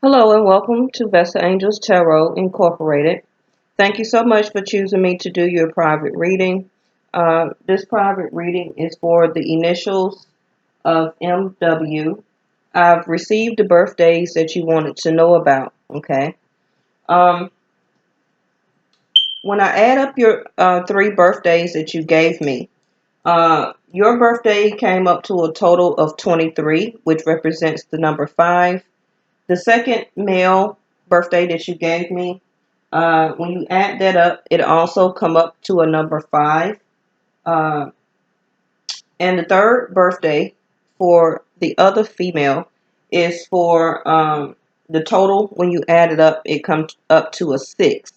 Hello and welcome to Vestaangelstarot Tarot Incorporated. Thank you so much for choosing me to do your private reading. This private reading is for the initials of MW. I've received the birthdays that you wanted to know about. Okay. When I add up your three birthdays that you gave me, your birthday came up to a total of 23, which represents the number 5. The second male birthday that you gave me, when you add that up, it also come up to a number 5. And the third birthday for the other female is for the total. When you add it up, it comes up to a 6.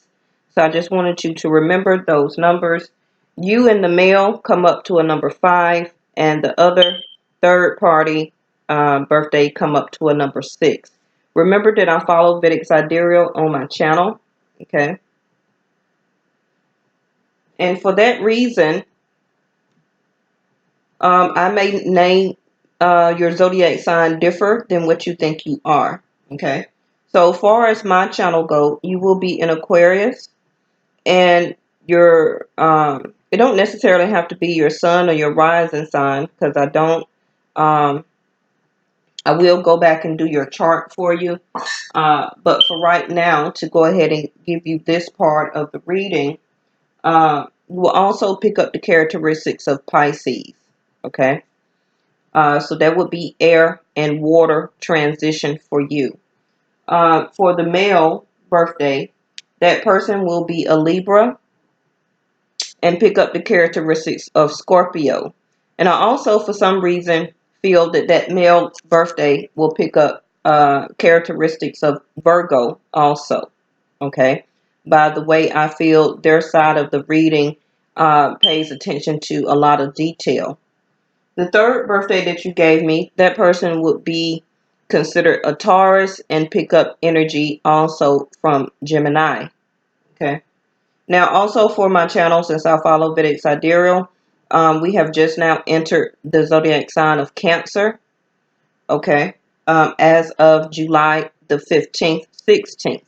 So I just wanted you to remember those numbers. You and the male come up to a number 5, and the other third party birthday come up to a number 6. Remember that I follow Vedic Sidereal on my channel. Okay. And for that reason, I may name your zodiac sign differ than what you think you are. Okay. So far as my channel go, you will be in Aquarius, and your it don't necessarily have to be your sun or your rising sign, because I don't. I will go back and do your chart for you. But for right now, to go ahead and give you this part of the reading, you will also pick up the characteristics of Pisces. Okay. So that would be air and water transition for you. For the male birthday, that person will be a Libra and pick up the characteristics of Scorpio. And I also, for some reason, feel that that male birthday will pick up characteristics of Virgo also. Okay. By the way, I feel their side of the reading pays attention to a lot of detail. The third birthday that you gave me, that person would be considered a Taurus and pick up energy also from Gemini. Okay. Now, also for my channel, since I follow Vedic Sidereal, we have just now entered the zodiac sign of Cancer. Okay. As of July the 15th, 16th.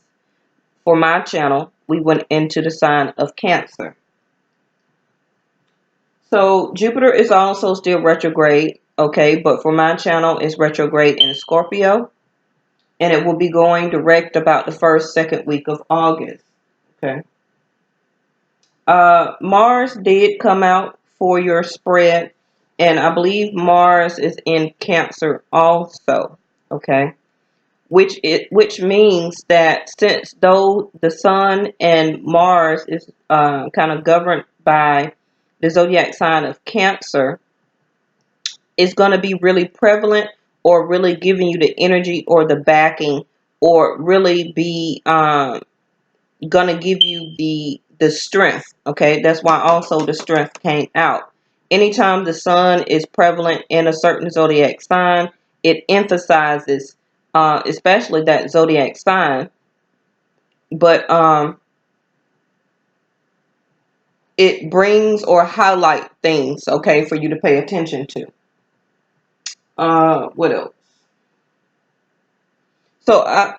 For my channel, we went into the sign of Cancer. So Jupiter is also still retrograde, okay, but for my channel, it's retrograde in Scorpio, and it will be going direct about the first, second week of August, okay. Mars did come out for your spread, and I believe Mars is in Cancer also, okay, which means that since though the Sun and Mars is kind of governed by the zodiac sign of Cancer, is going to be really prevalent, or really giving you the energy or the backing, or really be going to give you the strength. Okay, that's why also the strength came out. Anytime the sun is prevalent in a certain zodiac sign, it emphasizes especially that zodiac sign, but it brings or highlight things, okay, for you to pay attention to. What else? So I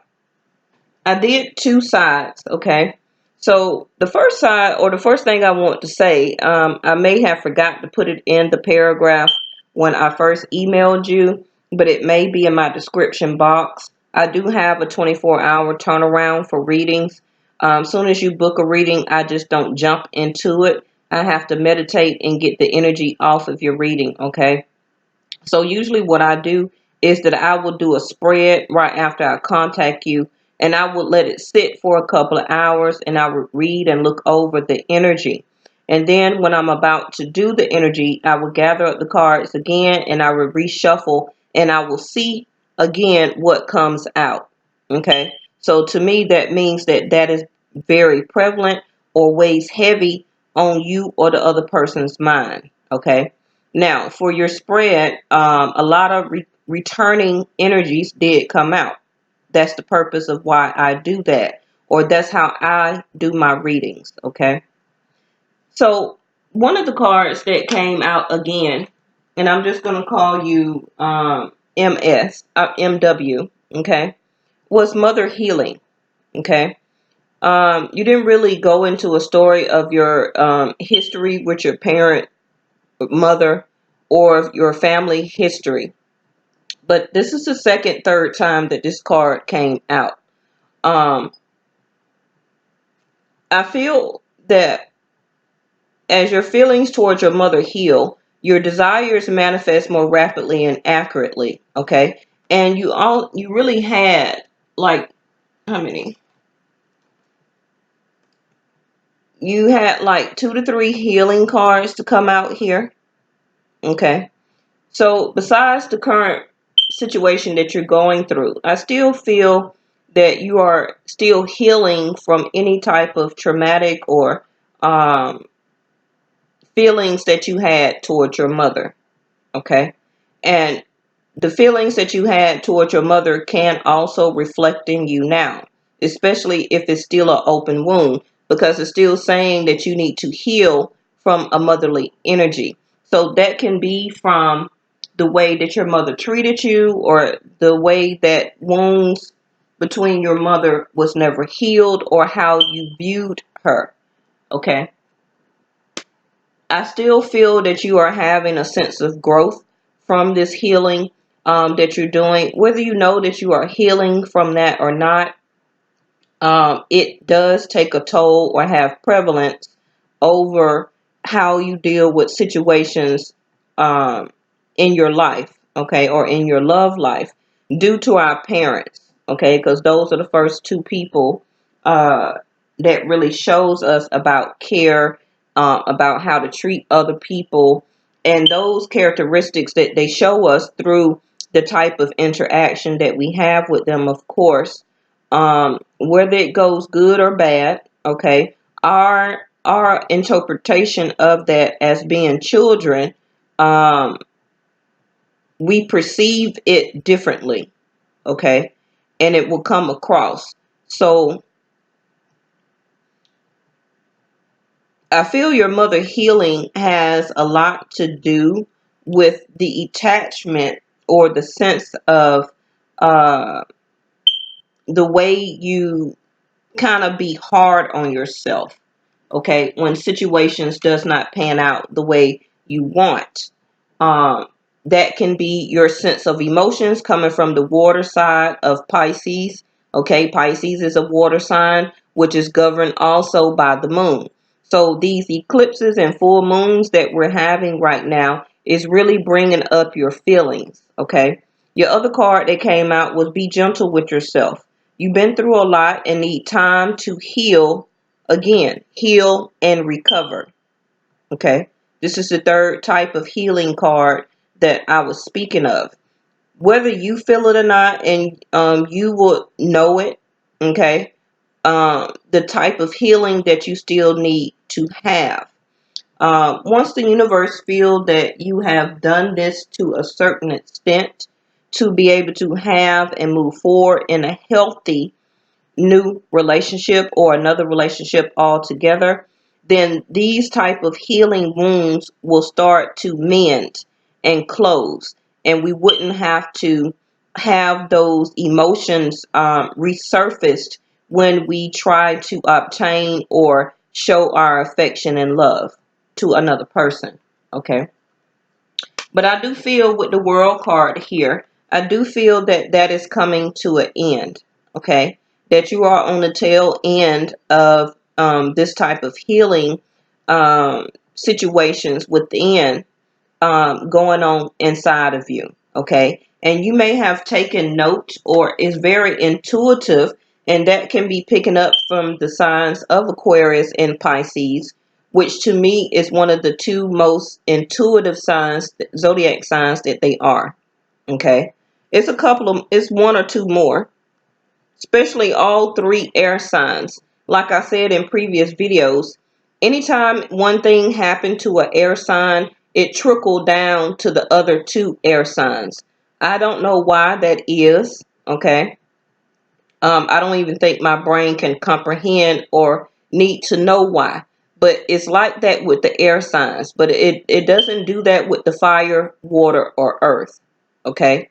did two sides, okay? So the first side, or the first thing I want to say, I may have forgot to put it in the paragraph when I first emailed you, but it may be in my description box. I do have a 24-hour turnaround for readings. Soon as you book a reading, I just don't jump into it. I have to meditate and get the energy off of your reading, okay? So usually what I do is that I will do a spread right after I contact you, and I would let it sit for a couple of hours, and I would read and look over the energy. And then when I'm about to do the energy, I will gather up the cards again, and I will reshuffle, and I will see again what comes out. Okay. So to me, that means that that is very prevalent or weighs heavy on you or the other person's mind. Okay. Now, for your spread, a lot of returning energies did come out. That's the purpose of why I do that, or that's how I do my readings, okay? So, one of the cards that came out again, and I'm just going to call you MW, okay? was mother healing. Okay. You didn't really go into a story of your history with your parent, mother, or your family history. But this is the second, third time that this card came out. Um, I feel that as your feelings towards your mother heal, your desires manifest more rapidly and accurately. Okay, and you really had like how many? You had like 2 to 3 healing cards to come out here. Okay, so besides the current situation that you're going through, I still feel that you are still healing from any type of traumatic or um, feelings that you had towards your mother. Okay, and the feelings that you had towards your mother can also reflect in you now, especially if it's still an open wound, because it's still saying that you need to heal from a motherly energy. So that can be from the way that your mother treated you, or the way that wounds between your mother was never healed, or how you viewed her. Okay. I still feel that you are having a sense of growth from this healing that you're doing. Whether you know that you are healing from that or not, it does take a toll or have prevalence over how you deal with situations um, in your life, okay, or in your love life due to our parents, okay, because those are the first two people uh, that really shows us about care, about how to treat other people, and those characteristics that they show us through the type of interaction that we have with them, of course, whether it goes good or bad, okay, our interpretation of that as being children, um, we perceive it differently, okay, and it will come across. So I feel your mother healing has a lot to do with the attachment or the sense of uh, the way you kind of be hard on yourself, okay, when situations does not pan out the way you want. um that can be your sense of emotions coming from the water side of Pisces. Okay, Pisces is a water sign, which is governed also by the moon. So these eclipses and full moons that we're having right now is really bringing up your feelings. Okay, your other card that came out was be gentle with yourself. You've been through a lot and need time to heal. Again, heal and recover. Okay. This is the third type of healing card that I was speaking of. Whether you feel it or not, and you will know it. Okay. The type of healing that you still need to have. Once the universe feels that you have done this to a certain extent to be able to have and move forward in a healthy new relationship or another relationship altogether, then these type of healing wounds will start to mend and close, and we wouldn't have to have those emotions resurfaced when we try to obtain or show our affection and love to another person. Okay. But I do feel with the world card here, I do feel that that is coming to an end. Okay. That you are on the tail end of this type of healing situations within going on inside of you. Okay. And you may have taken note or is very intuitive, and that can be picking up from the signs of Aquarius and Pisces, which to me is one of the two most intuitive signs, zodiac signs that they are. Okay. It's a couple of, it's one or two more, especially all three air signs. Like I said in previous videos, anytime one thing happened to an air sign, it trickled down to the other two air signs. I don't know why that is. Okay. I don't even think my brain can comprehend or need to know why. But it's like that with the air signs. But it doesn't do that with the fire, water, or earth. Okay.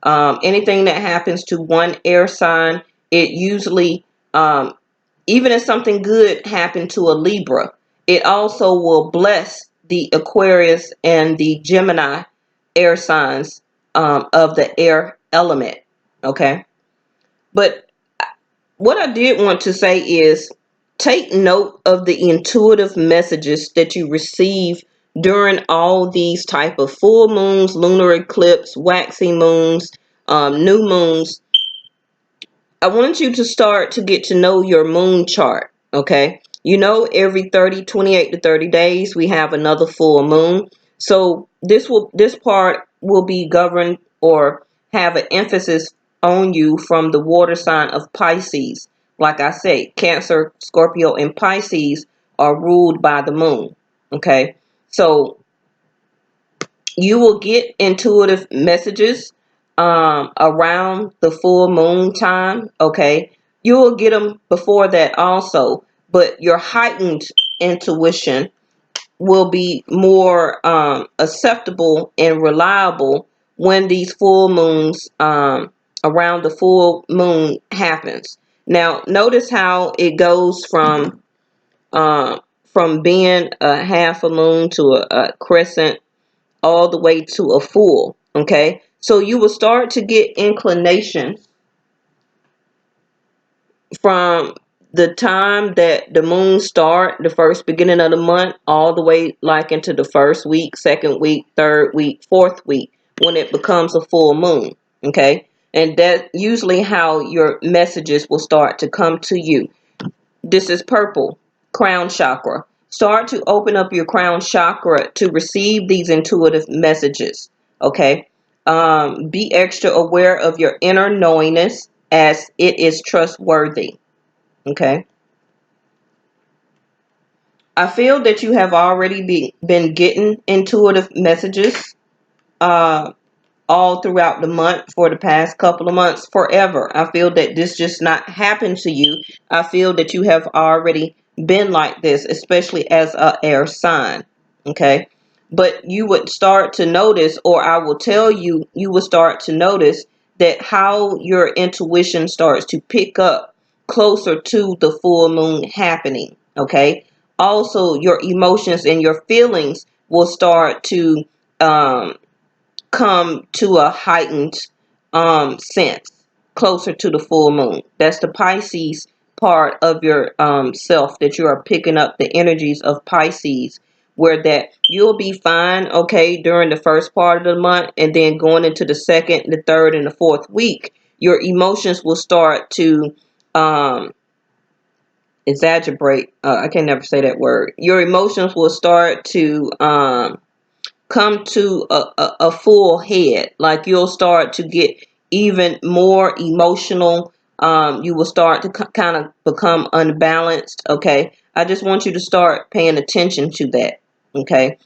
Anything that happens to one air sign, it usually, even if something good happened to a Libra, it also will bless the Aquarius and the Gemini air signs of the air element. Okay. But what I did want to say is take note of the intuitive messages that you receive during all these type of full moons, lunar eclipse, waxing moons, new moons. I want you to start to get to know your moon chart, okay? You know, every 28 to 30 days, we have another full moon. So this part will be governed or have an emphasis on you from the water sign of Pisces. Like I say, Cancer, Scorpio, and Pisces are ruled by the moon, okay? So you will get intuitive messages around the full moon time. Okay, you will get them before that also, but your heightened intuition will be more acceptable and reliable when these full moons, around the full moon happens. Now notice how it goes from being a half a moon to a crescent all the way to a full. Okay, so you will start to get inclination from the time that the moon start, the first beginning of the month, all the way like into the first week, second week, third week, fourth week, when it becomes a full moon. Okay, and that usually how your messages will start to come to you. This is purple, crown chakra. Start to open up your crown chakra to receive these intuitive messages. Okay. Be extra aware of your inner knowingness as it is trustworthy. Okay. I feel that you have already been getting intuitive messages. Uh, all throughout the month for the past couple of months, forever. I feel that this just not happened to you. I feel that you have already been like this, especially as a air sign. Okay. But you would start to notice, or I will tell you, you will start to notice that how your intuition starts to pick up closer to the full moon happening. Okay. Also, your emotions and your feelings will start to um, come to a heightened sense closer to the full moon. That's the Pisces part of your self, that you are picking up the energies of Pisces, where that you'll be fine, okay, during the first part of the month, and then going into the second, the third, and the fourth week, your emotions will start to um exaggerate. I can never say that word. Your emotions will start to come to a full head. Like you'll start to get even more emotional. You will start to kind of become unbalanced. Okay. I just want you to start paying attention to that. Okay.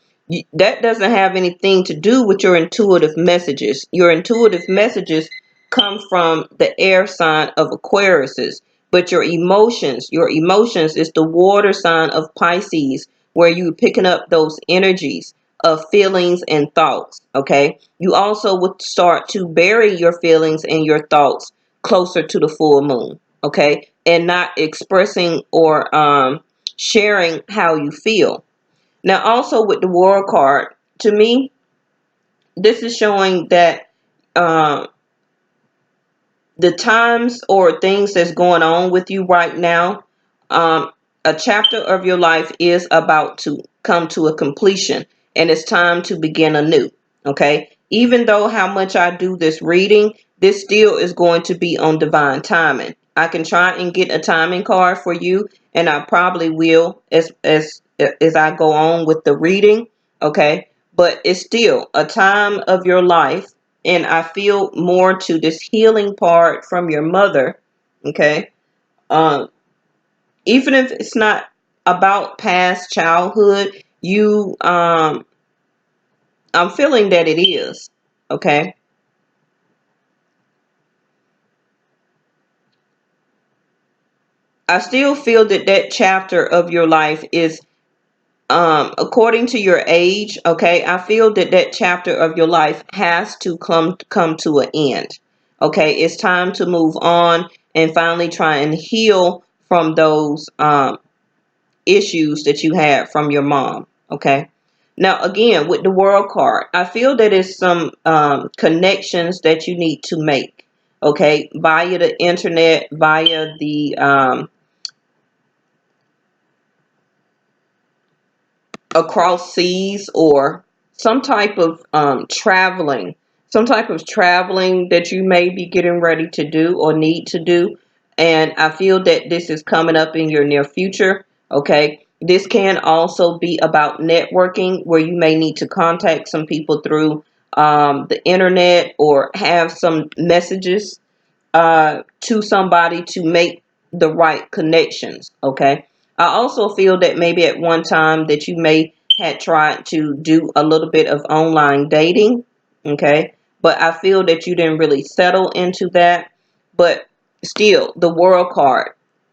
That doesn't have anything to do with your intuitive messages. Your intuitive messages come from the air sign of Aquarius, but your emotions is the water sign of Pisces, where you picking up those energies of feelings and thoughts. Okay. You also would start to bury your feelings and your thoughts closer to the full moon. Okay. And not expressing or sharing how you feel. Now, also with the World card, to me, this is showing that uh, the times or things that's going on with you right now, a chapter of your life is about to come to a completion, and it's time to begin anew. Okay. Even though how much I do this reading, this still is going to be on divine timing. I can try and get a timing card for you, and I probably will as I go on with the reading. Okay. But it's still a time of your life, and I feel more to this healing part from your mother. Okay. Um, Even if it's not about past childhood, I'm feeling that it is. Okay. I still feel that that chapter of your life is according to your age, okay, I feel that that chapter of your life has to come to an end. Okay, it's time to move on and finally try and heal from those issues that you had from your mom. Okay. Now, again, with the world card, I feel that it's some connections that you need to make. Okay, via the internet, via the across seas, or some type of traveling that you may be getting ready to do or need to do. And I feel that this is coming up in your near future. Okay, this can also be about networking, where you may need to contact some people through the internet, or have some messages to somebody to make the right connections. Okay. I also feel that maybe at one time that you may had tried to do a little bit of online dating. Okay. But I feel that you didn't really settle into that. But still, the world card,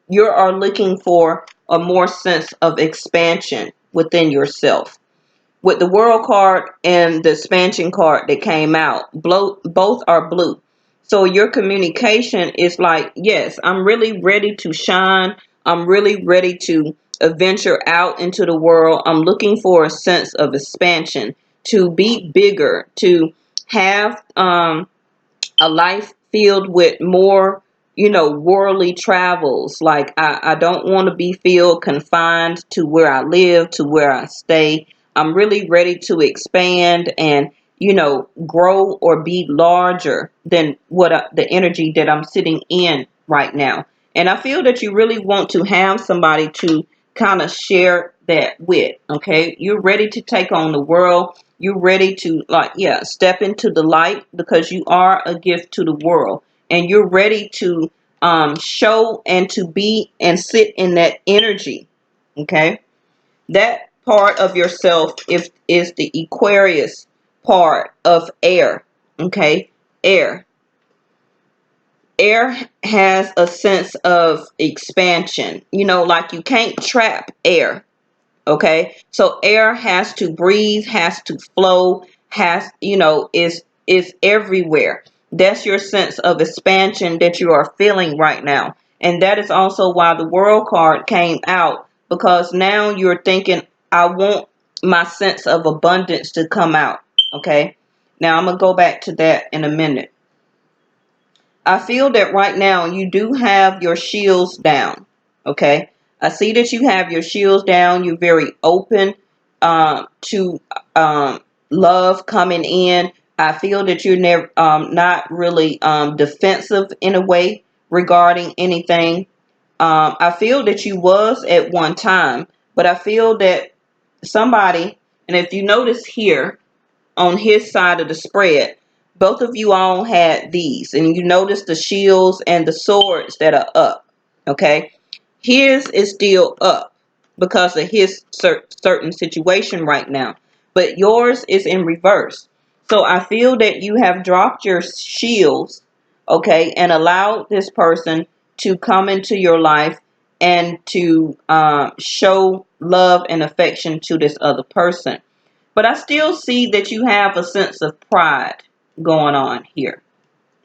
you are looking for a more sense of expansion within yourself. With the world card and the expansion card that came out, both are blue. So your communication is like, yes, I'm really ready to shine. I'm really ready to venture out into the world. I'm looking for a sense of expansion, to be bigger, to have a life filled with more, worldly travels. Like, I don't want to be feel confined to where I live, to where I stay. I'm really ready to expand and, grow or be larger than the energy that I'm sitting in right now. And I feel that you really want to have somebody to kind of share that with. Okay. You're ready to take on the world. You're ready to, like, yeah, step into the light, because you are a gift to the world, and you're ready to show and to be and sit in that energy. Okay. That part of yourself is the Aquarius part of air. Okay. Air. Air has a sense of expansion. Like, you can't trap air. Okay. So air has to breathe, has to flow, is everywhere. That's your sense of expansion that you are feeling right now. And that is also why the world card came out, because now you're thinking, I want my sense of abundance to come out. Okay. Now I'm going to go back to that in a minute. I feel that right now you do have your shields down. Okay. I see that you have your shields down. You're very open to love coming in. I feel that you're never not really defensive in a way regarding anything. I feel that you was at one time, but I feel that somebody, and if you notice here, on his side of the spread, both of you all had these, and you notice the shields and the swords that are up. Okay. His is still up because of his certain situation right now, but yours is in reverse. So I feel that you have dropped your shields. Okay. And allowed this person to come into your life and to show love and affection to this other person. But I still see that you have a sense of pride going on here.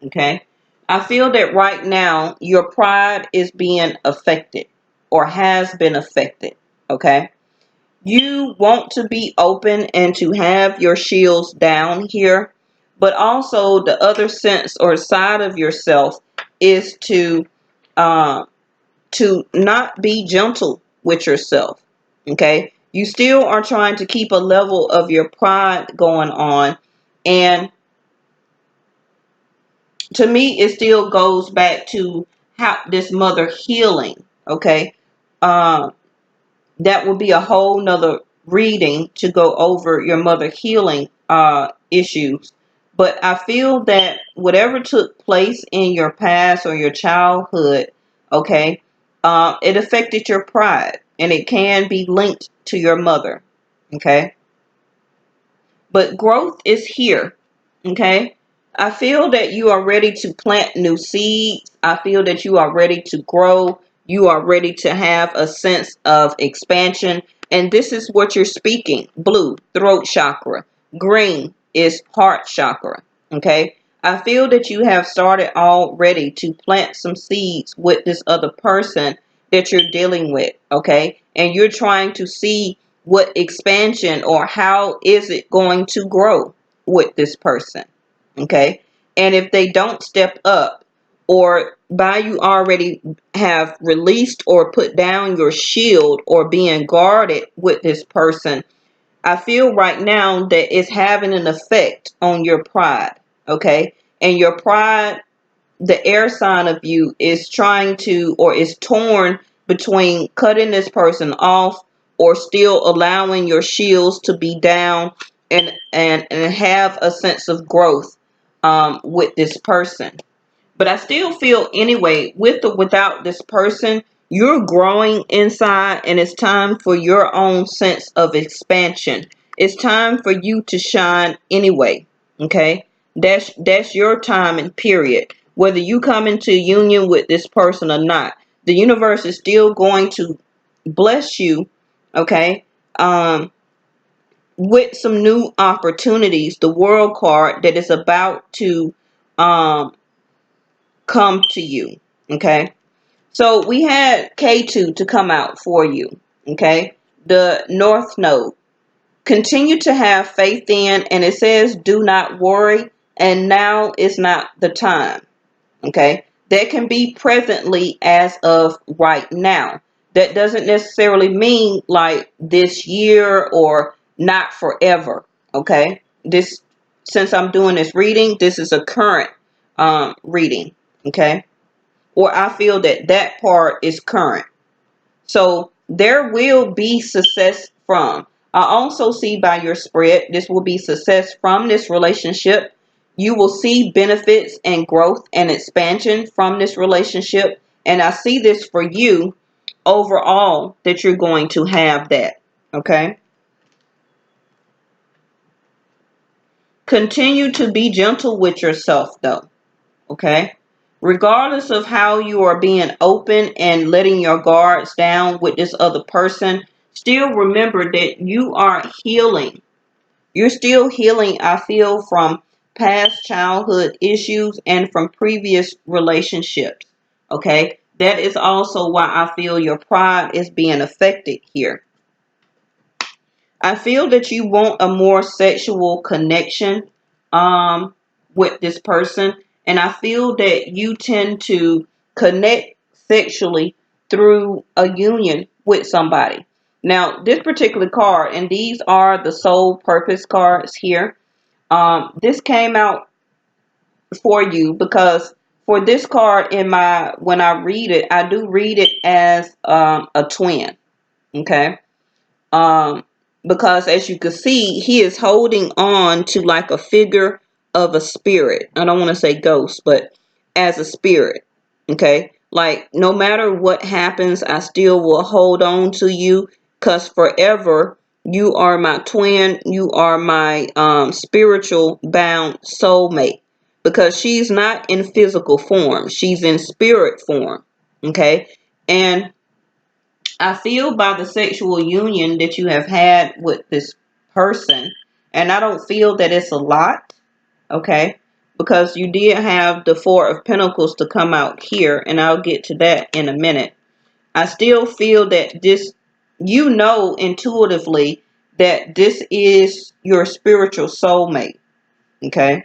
Okay. I feel that right now your pride is being affected, or has been affected. Okay. You want to be open and to have your shields down here, but also the other sense or side of yourself is uh, to not be gentle with yourself. Okay. You still are trying to keep a level of your pride going on. And to me, it still goes back to how this mother healing. Okay. Um, that would be a whole nother reading to go over your mother healing issues. But I feel that whatever took place in your past or your childhood, okay, it affected your pride, and it can be linked to your mother. Okay. But growth is here. Okay. I feel that you are ready to plant new seeds. I feel that you are ready to grow. You are ready to have a sense of expansion. And this is what you're speaking. Blue, throat chakra. Green is heart chakra. Okay. I feel that you have started already to plant some seeds with this other person that you're dealing with. Okay. And you're trying to see what expansion or how is it going to grow with this person. Okay. And if they don't step up, or by you already have released or put down your shield or being guarded with this person, I feel right now that it's having an effect on your pride. Okay. And your pride, the air sign of you, is trying to, or is torn between cutting this person off or still allowing your shields to be down and have a sense of growth with this person. But I still feel anyway, with or without this person, you're growing inside, and it's time for your own sense of expansion. It's time for you to shine anyway. Okay? That's your time and period. Whether you come into union with this person or not, the universe is still going to bless you, okay? With some new opportunities. The World card that is about to um come to you. Okay. So we had K2 to come out for you. Okay. The North Node. Continue to have faith in, and it says do not worry, and now is not the time. Okay. That can be presently as of right now. That doesn't necessarily mean like this year or not forever. Okay. This, since I'm doing this reading, this is a current reading. Okay. Or I feel that that part is current. So there will be success from. I also see by your spread, this will be success from this relationship. You will see benefits and growth and expansion from this relationship. And I see this for you overall, that you're going to have that. Okay. Continue to be gentle with yourself though. Okay. Regardless of how you are being open and letting your guards down with this other person, still remember that you are healing. You're still healing, I feel, from past childhood issues and from previous relationships. Okay. That is also why I feel your pride is being affected here. I feel that you want a more sexual connection with this person. And I feel that you tend to connect sexually through a union with somebody. Now, this particular card, and these are the soul purpose cards here. This came out for you because for this card in my, when I read it, I do read it as a twin. Okay. Um, because as you can see, he is holding on to like a figure of a spirit. I don't want to say ghost, but as a spirit. Okay. Like no matter what happens, I still will hold on to you because forever you are my twin. You are my spiritual bound soulmate because she's not in physical form. She's in spirit form. Okay. And I feel by the sexual union that you have had with this person, and I don't feel that it's a lot, okay? Because you did have the Four of Pentacles to come out here, and I'll get to that in a minute. I still feel that this, you know intuitively that this is your spiritual soulmate, okay?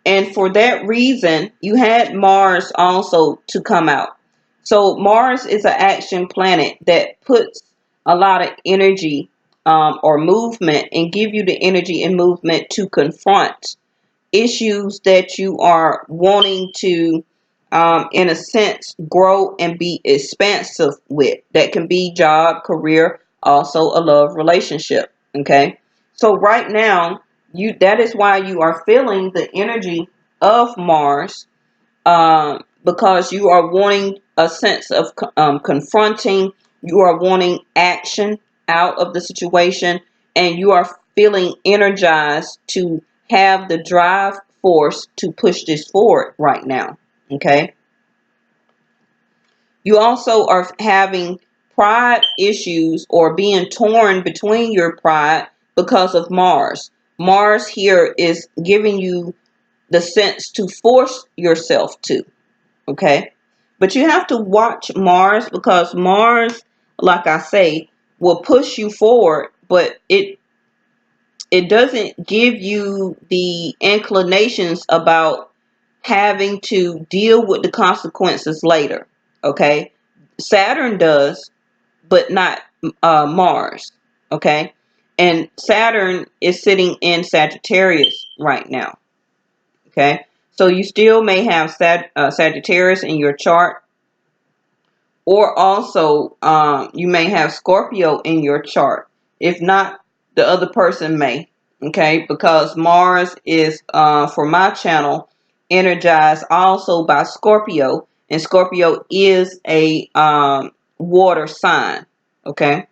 And for that reason, you had Mars also to come out. So Mars is an action planet that puts a lot of energy or movement and give you the energy and movement to confront issues that you are wanting to, in a sense, grow and be expansive with. That can be job, career, also a love relationship. Okay. So right now, you, that is why you are feeling the energy of Mars, because you are wanting a sense of confronting, you are wanting action out of the situation, and you are feeling energized to have the drive force to push this forward right now. Okay. You also are having pride issues or being torn between your pride because of Mars. Mars here is giving you the sense to force yourself to, okay? But you have to watch Mars, because Mars, like I say, will push you forward, but it doesn't give you the inclinations about having to deal with the consequences later, okay? Saturn does, but not Mars, okay? And Saturn is sitting in Sagittarius right now, okay? So you still may have Sagittarius in your chart, or also you may have Scorpio in your chart. If not, the other person may, okay? Because Mars is, for my channel, energized also by Scorpio, and Scorpio is a water sign, okay?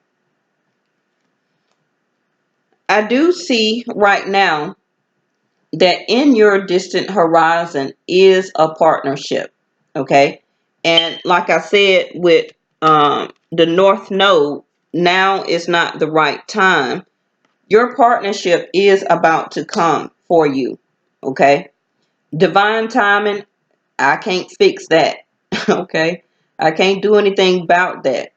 I do see right now that in your distant horizon is a partnership, okay? And like I said with the North Node, now is not the right time. Your partnership is about to come for you, okay? Divine timing, I can't fix that, okay? I can't do anything about that.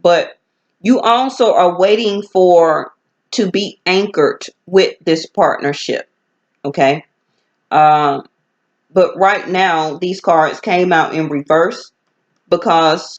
But you also are waiting for to be anchored with this partnership, okay? Um, but right now, these cards came out in reverse because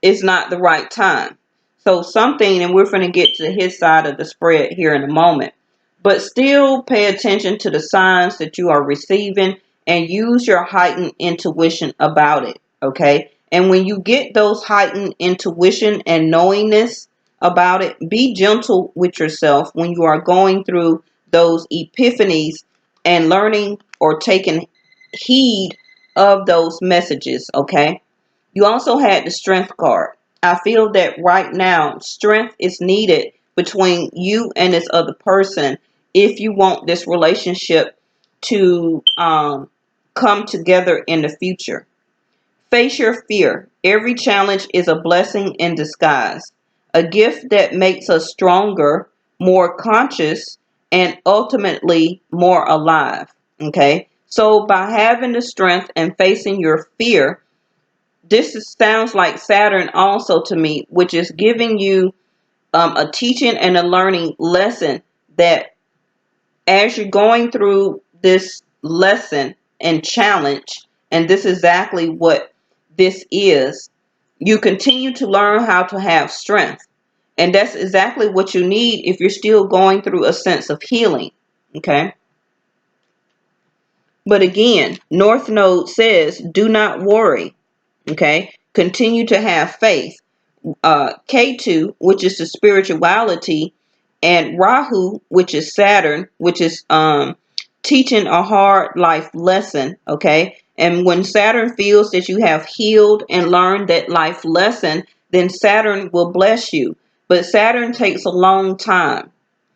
it's not the right time. So something, and we're going to get to his side of the spread here in a moment, but still pay attention to the signs that you are receiving and use your heightened intuition about it, okay? And when you get those heightened intuition and knowingness about it, be gentle with yourself when you are going through those epiphanies and learning or taking heed of those messages, okay? You also had the strength card. I feel that right now, strength is needed between you and this other person if you want this relationship to come together in the future. Face your fear. Every challenge is a blessing in disguise, a gift that makes us stronger, more conscious, and ultimately more alive. Okay? So, by having the strength and facing your fear, sounds like Saturn also to me, which is giving you a teaching and a learning lesson that as you're going through this lesson and challenge, and this is exactly what this is, you continue to learn how to have strength. And that's exactly what you need if you're still going through a sense of healing. Okay. But again, North Node says, do not worry. Okay. Continue to have faith. K2, which is the spirituality, and Rahu, which is Saturn, which is teaching a hard life lesson, okay? And when Saturn feels that you have healed and learned that life lesson, then Saturn will bless you. But Saturn takes a long time.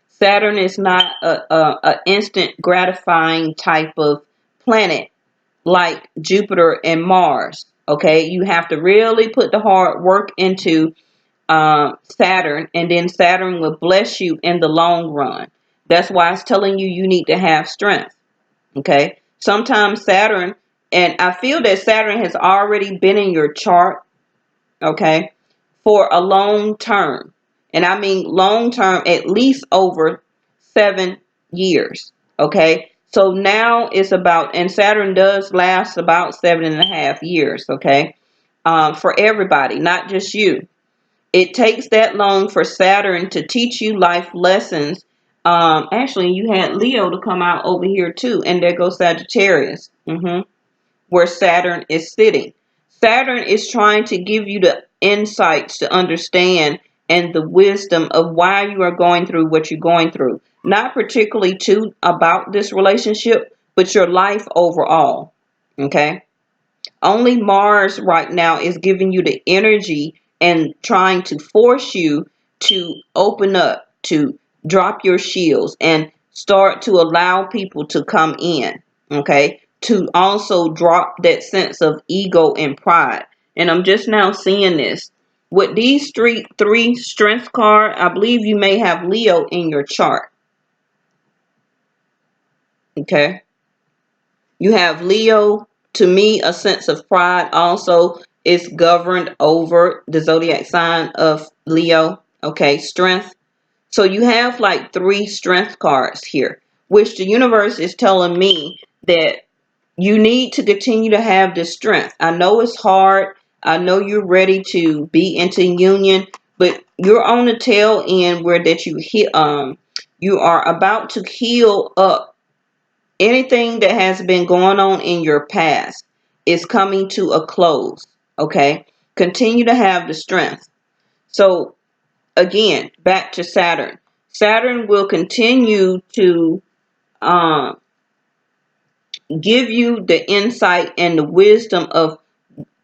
Saturn is not a instant gratifying type of planet like Jupiter and Mars. Okay, you have to really put the hard work into Saturn, and then Saturn will bless you in the long run. That's why it's telling you you need to have strength. Okay, sometimes Saturn, and I feel that Saturn has already been in your chart, okay, for a long term. And I mean long term, at least over 7 years. Okay. So now it's about, and Saturn does last about 7.5 years. Okay. For everybody, not just you. It takes that long for Saturn to teach you life lessons. Actually, you had Leo to come out over here too. And there goes Sagittarius. Where Saturn is sitting. Saturn is trying to give you the insights to understand and the wisdom of why you are going through what you're going through. Not particularly too about this relationship, but your life overall. Okay? Only Mars right now is giving you the energy and trying to force you to open up, to drop your shields and start to allow people to come in. Okay? To also drop that sense of ego and pride. And I'm just now seeing this. with these three strength card, I believe you may have Leo in your chart. Okay. You have Leo. To me, a sense of pride also is governed over the zodiac sign of Leo. Okay. Strength. So you have like three strength cards here, which the universe is telling me that you need to continue to have this strength. I know it's hard. I know you're ready to be into union, but you're on the tail end where that you are about to heal up. Anything that has been going on in your past is coming to a close. Okay? Continue to have the strength. So again, back to Saturn. Saturn will continue to um, give you the insight and the wisdom of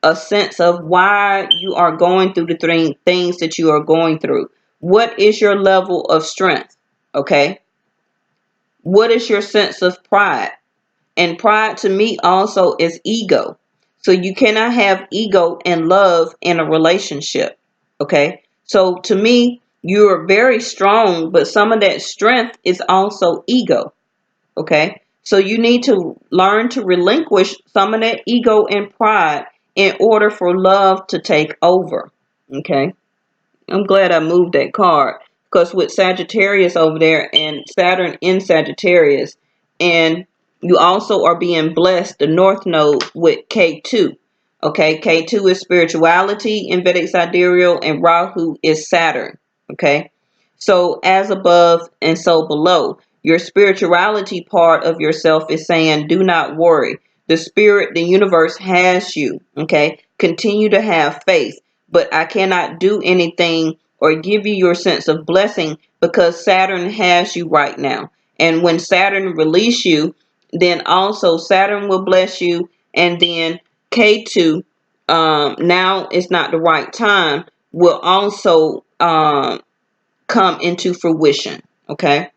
a sense of why you are going through the things that you are going through. What is your level of strength? Okay. What is your sense of pride? And pride to me also is ego. So you cannot have ego and love in a relationship. Okay. So to me, you're very strong, but some of that strength is also ego. Okay. So you need to learn to relinquish some of that ego and pride in order for love to take over. Okay. I'm glad I moved that card because with Sagittarius over there and Saturn in Sagittarius, and you also are being blessed, the North Node with K2. Okay, K2 is spirituality in Vedic Sidereal, and Rahu is Saturn. Okay, so as above and so below. Your spirituality part of yourself is saying, do not worry. The spirit, the universe has you. Okay, continue to have faith, but I cannot do anything or give you your sense of blessing because Saturn has you right now. And when Saturn release you, then also Saturn will bless you. And then K2, now is not the right time, will also come into fruition. Okay.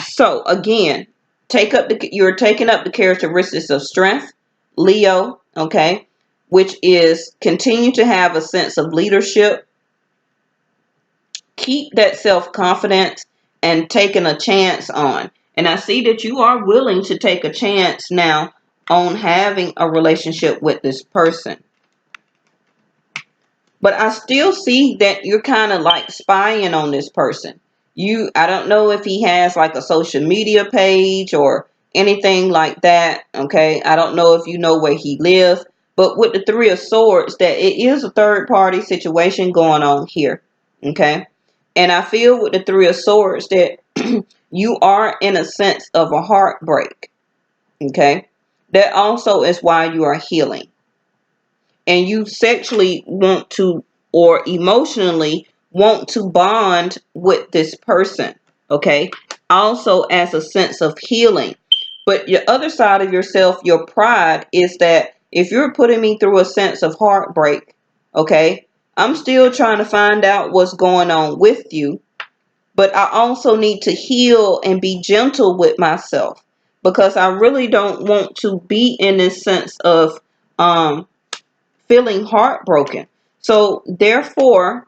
So again, you're taking up the characteristics of strength, Leo, okay, which is continue to have a sense of leadership, keep that self-confidence and taking a chance on. And I see that you are willing to take a chance now on having a relationship with this person. But I still see that you're kind of like spying on this person. I don't know if he has like a social media page or anything like that. Okay. I don't know if you know where he lives, but with the Three of Swords, that it is a third party situation going on here. Okay. And I feel with the Three of Swords that you are in a sense of a heartbreak. Okay. That also is why you are healing, and you sexually want to or emotionally want to bond with this person, okay, also as a sense of healing. But your other side of yourself, your pride, is that if you're putting me through a sense of heartbreak, okay, I'm still trying to find out what's going on with you, but I also need to heal and be gentle with myself because I really don't want to be in this sense of feeling heartbroken. So therefore,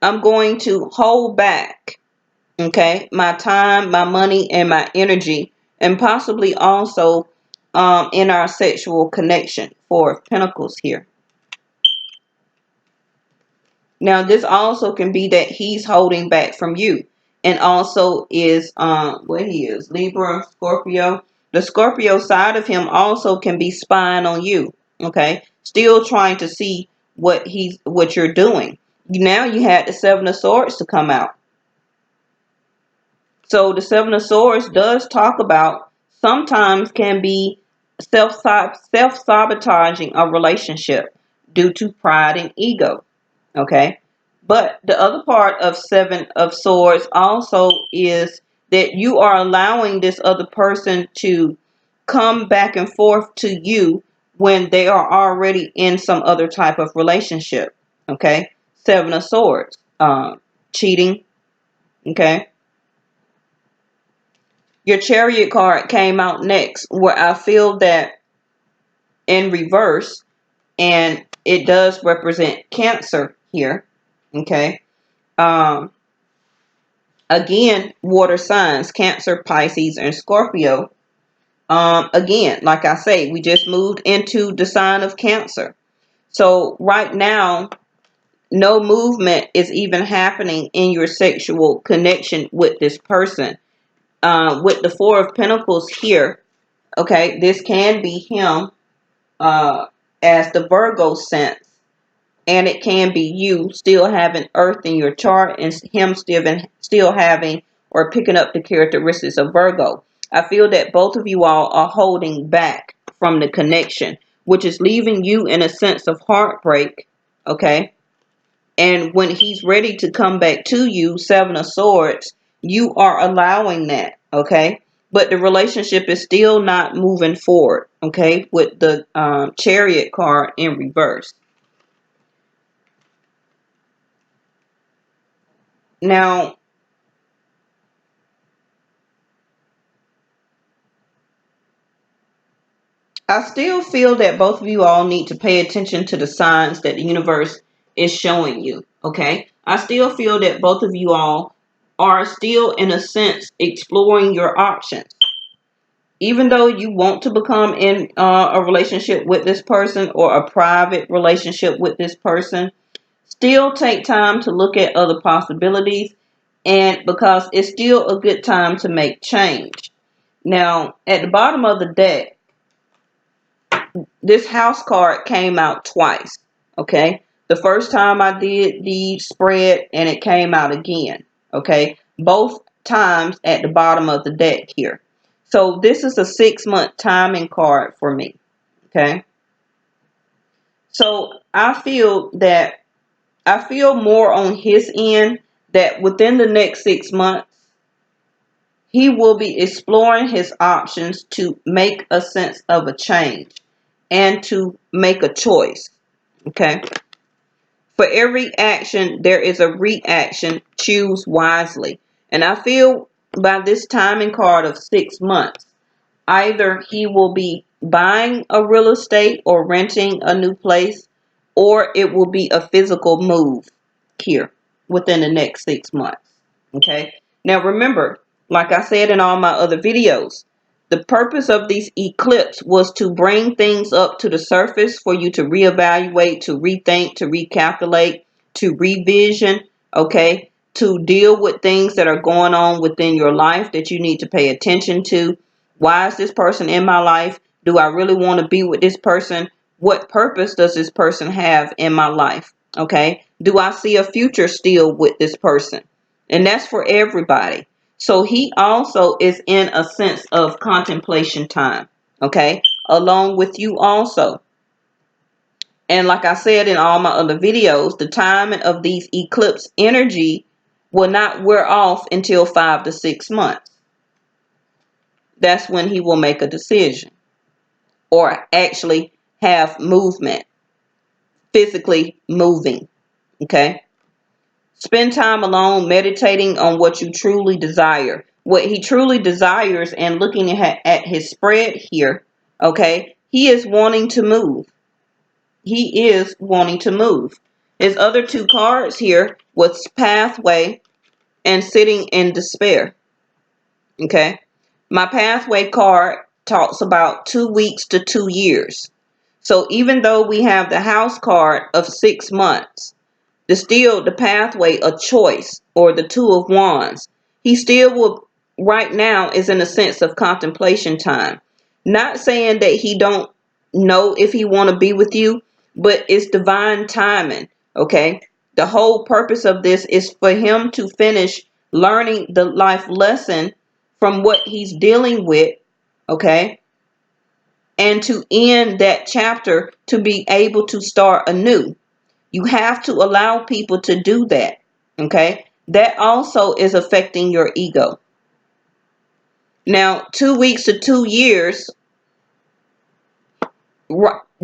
I'm going to hold back, okay, my time, my money, and my energy, and possibly also in our sexual connection. Four of Pentacles here. Now, this also can be that he's holding back from you, and also is what he is, Libra, Scorpio. The Scorpio side of him also can be spying on you. Okay, still trying to see what you're doing. Now you had the Seven of Swords to come out. So the Seven of Swords does talk about sometimes can be self-sabotaging a relationship due to pride and ego. Okay. But the other part of Seven of Swords also is that you are allowing this other person to come back and forth to you when they are already in some other type of relationship. Okay. Seven of Swords. Cheating. Okay. Your Chariot card came out next, where I feel that in reverse, and it does represent Cancer here. Okay. Again, water signs, Cancer, Pisces, and Scorpio. Again, like I say, we just moved into the sign of Cancer. So right now, no movement is even happening in your sexual connection with this person. With the Four of Pentacles here, okay, this can be him as the Virgo sense, and it can be you still having Earth in your chart and him still having or picking up the characteristics of Virgo. I feel that both of you all are holding back from the connection, which is leaving you in a sense of heartbreak, okay? And when he's ready to come back to you, Seven of Swords, you are allowing that, okay? But the relationship is still not moving forward, okay? With the Chariot card in reverse. Now, I still feel that both of you all need to pay attention to the signs that the universe is showing you, okay? I still feel that both of you all are still, in a sense, exploring your options. Even though you want to become in a relationship with this person or a private relationship with this person, still take time to look at other possibilities, and because it's still a good time to make change. Now, at the bottom of the deck, this house card came out twice, okay? The first time I did the spread and it came out again, okay? Both times at the bottom of the deck here. So this is a 6-month timing card for me, okay? So I feel more on his end that within the next 6 months, he will be exploring his options to make a sense of a change and to make a choice, okay? For every action, there is a reaction. Choose wisely. And I feel by this timing card of 6 months, either he will be buying a real estate or renting a new place, or it will be a physical move here within the next 6 months. Okay. Now remember, like I said in all my other videos, the purpose of these eclipse was to bring things up to the surface for you to reevaluate, to rethink, to recalculate, to revision, okay, to deal with things that are going on within your life that you need to pay attention to. Why is this person in my life? Do I really want to be with this person? What purpose does this person have in my life? Okay. Do I see a future still with this person? And that's for everybody. So he also is in a sense of contemplation time. Okay. Along with you also. And like I said in all my other videos, the timing of these eclipse energy will not wear off until 5 to 6 months. That's when he will make a decision or actually have movement, physically moving. Okay. Spend time alone meditating on what you truly desire. What he truly desires, and looking at his spread here, okay, he is wanting to move. He is wanting to move. His other two cards here was pathway and sitting in despair. Okay. My pathway card talks about 2 weeks to 2 years. So even though we have the house card of 6 months, the pathway a choice, or the Two of Wands, he still will right now is in a sense of contemplation time. Not saying that he don't know if he want to be with you, but it's divine timing. Okay. The whole purpose of this is for him to finish learning the life lesson from what he's dealing with, okay, and to end that chapter to be able to start anew. You have to allow people to do that, okay? That also is affecting your ego. Now, 2 weeks to 2 years,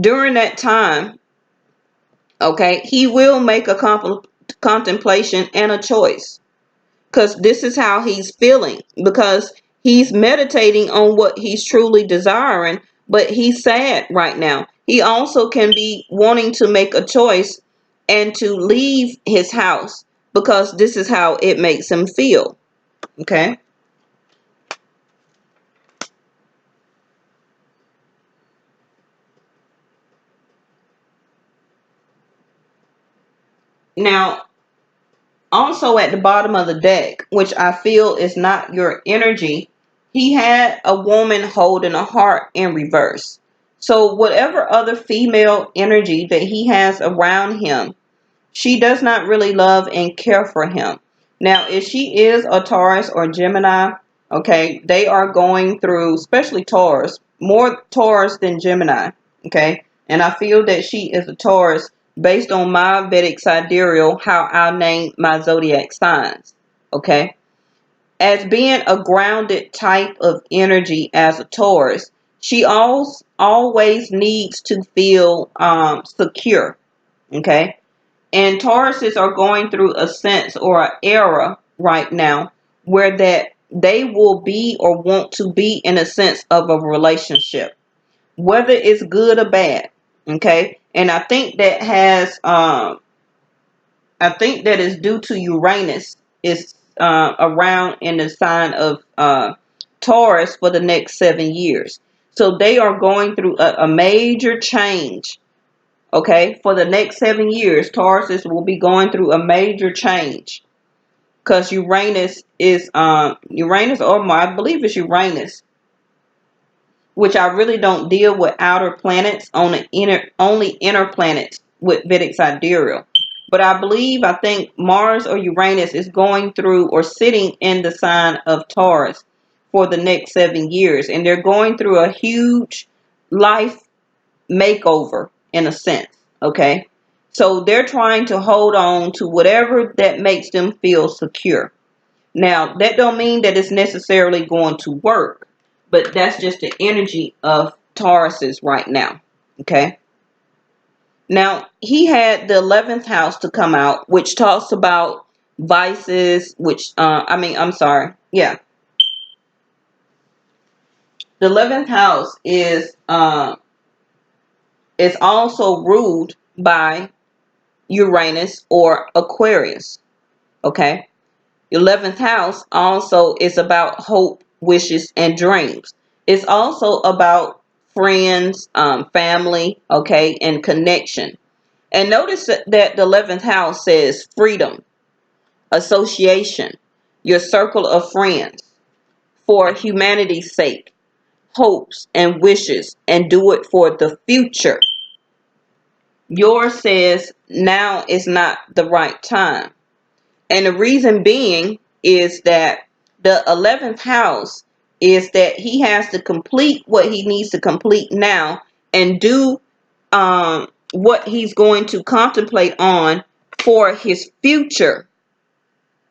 during that time, okay, he will make a contemplation and a choice. Because this is how he's feeling, because he's meditating on what he's truly desiring, but he's sad right now. He also can be wanting to make a choice and to leave his house because this is how it makes him feel. Okay. Now, also at the bottom of the deck, which I feel is not your energy, he had a woman holding a heart in reverse. So whatever other female energy that he has around him, she does not really love and care for him. Now, if she is a Taurus or Gemini, okay, they are going through, especially Taurus, more Taurus than Gemini, okay? And I feel that she is a Taurus based on my Vedic sidereal, how I name my zodiac signs, okay? As being a grounded type of energy as a Taurus, she always needs to feel secure, okay? And Tauruses are going through a sense or an era right now where that they will be or want to be in a sense of a relationship, whether it's good or bad. Okay. And I think that is due to Uranus is around in the sign of Taurus for the next 7 years. So they are going through a major change. Okay, for the next 7 years, Tauruses will be going through a major change because Uranus is Uranus, or I believe it's Uranus, which I really don't deal with outer planets, on the only inner planets with Vedic sidereal. But I think Mars or Uranus is going through or sitting in the sign of Taurus for the next 7 years, and they're going through a huge life makeover in a sense. Okay, so they're trying to hold on to whatever that makes them feel secure. Now, that don't mean that it's necessarily going to work, but that's just the energy of Tauruses right now. Okay, now he had the 11th house to come out, which talks about vices, which I'm sorry, yeah, the 11th house is also ruled by Uranus or Aquarius. Okay. 11th house also is about hope, wishes, and dreams. It's also about friends, family, okay, and connection. And notice that the 11th house says freedom, association, your circle of friends, for humanity's sake, hopes and wishes, and do it for the future. Yours says now is not the right time. And the reason being is that the 11th house is that he has to complete what he needs to complete now and do what he's going to contemplate on for his future.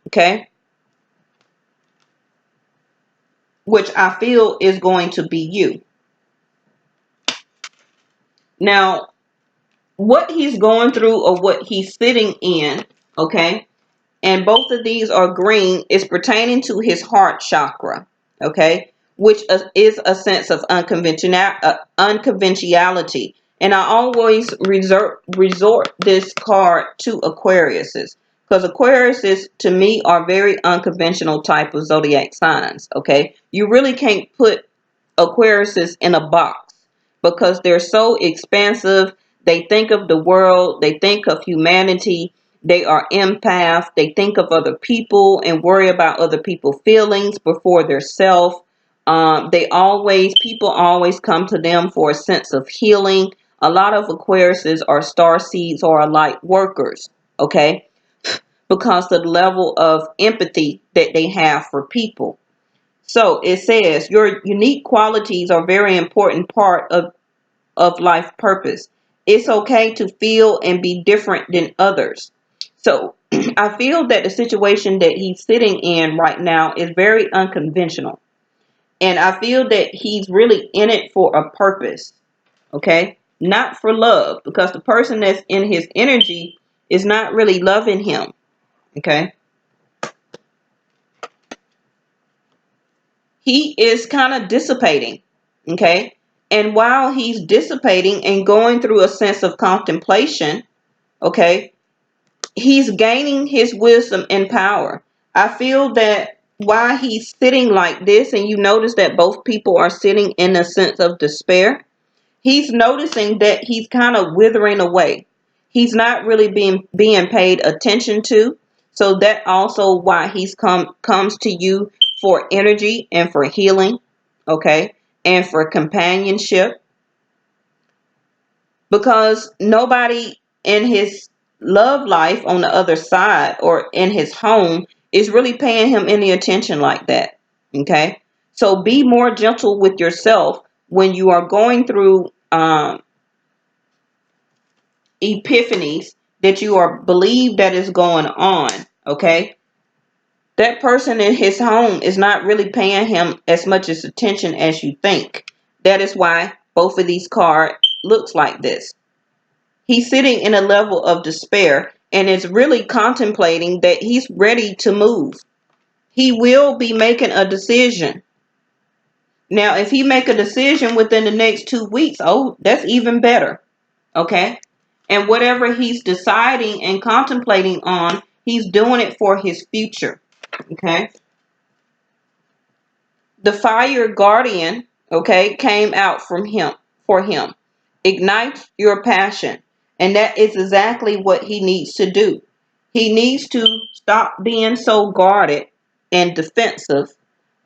Okay. Which I feel is going to be you. Now, what he's going through or what he's sitting in, okay, and both of these are green, is pertaining to his heart chakra, okay, which is a sense of unconventionality. And I always resort this card to Aquariuses because Aquariuses to me are very unconventional type of zodiac signs. Okay, you really can't put Aquariuses in a box because they're so expansive. They think of the world, they think of humanity, they are empath. They think of other people and worry about other people's feelings before their self. People always come to them for a sense of healing. A lot of Aquariuses are star seeds or are light workers, okay? Because of the level of empathy that they have for people. So it says your unique qualities are very important part of life purpose. It's okay to feel and be different than others. So I feel that the situation that he's sitting in right now is very unconventional. And I feel that he's really in it for a purpose. Okay. Not for love, because the person that's in his energy is not really loving him. Okay. He is kind of dissipating. Okay. And while he's dissipating and going through a sense of contemplation, okay, he's gaining his wisdom and power. I feel that while he's sitting like this, and you notice that both people are sitting in a sense of despair, he's noticing that he's kind of withering away. He's not really being paid attention to. So that also why he's comes to you for energy and for healing, okay, and for companionship, because nobody in his love life on the other side or in his home is really paying him any attention like that. Okay. So be more gentle with yourself when you are going through epiphanies that you are believe that is going on. Okay. That person in his home is not really paying him as much as attention as you think. That is why both of these cards looks like this. He's sitting in a level of despair and is really contemplating that he's ready to move. He will be making a decision. Now, if he make a decision within the next 2 weeks, oh, that's even better. Okay? And whatever he's deciding and contemplating on, he's doing it for his future. Okay? The fire guardian, okay, came out from him for him. Ignite your passion. And that is exactly what he needs to do. He needs to stop being so guarded and defensive,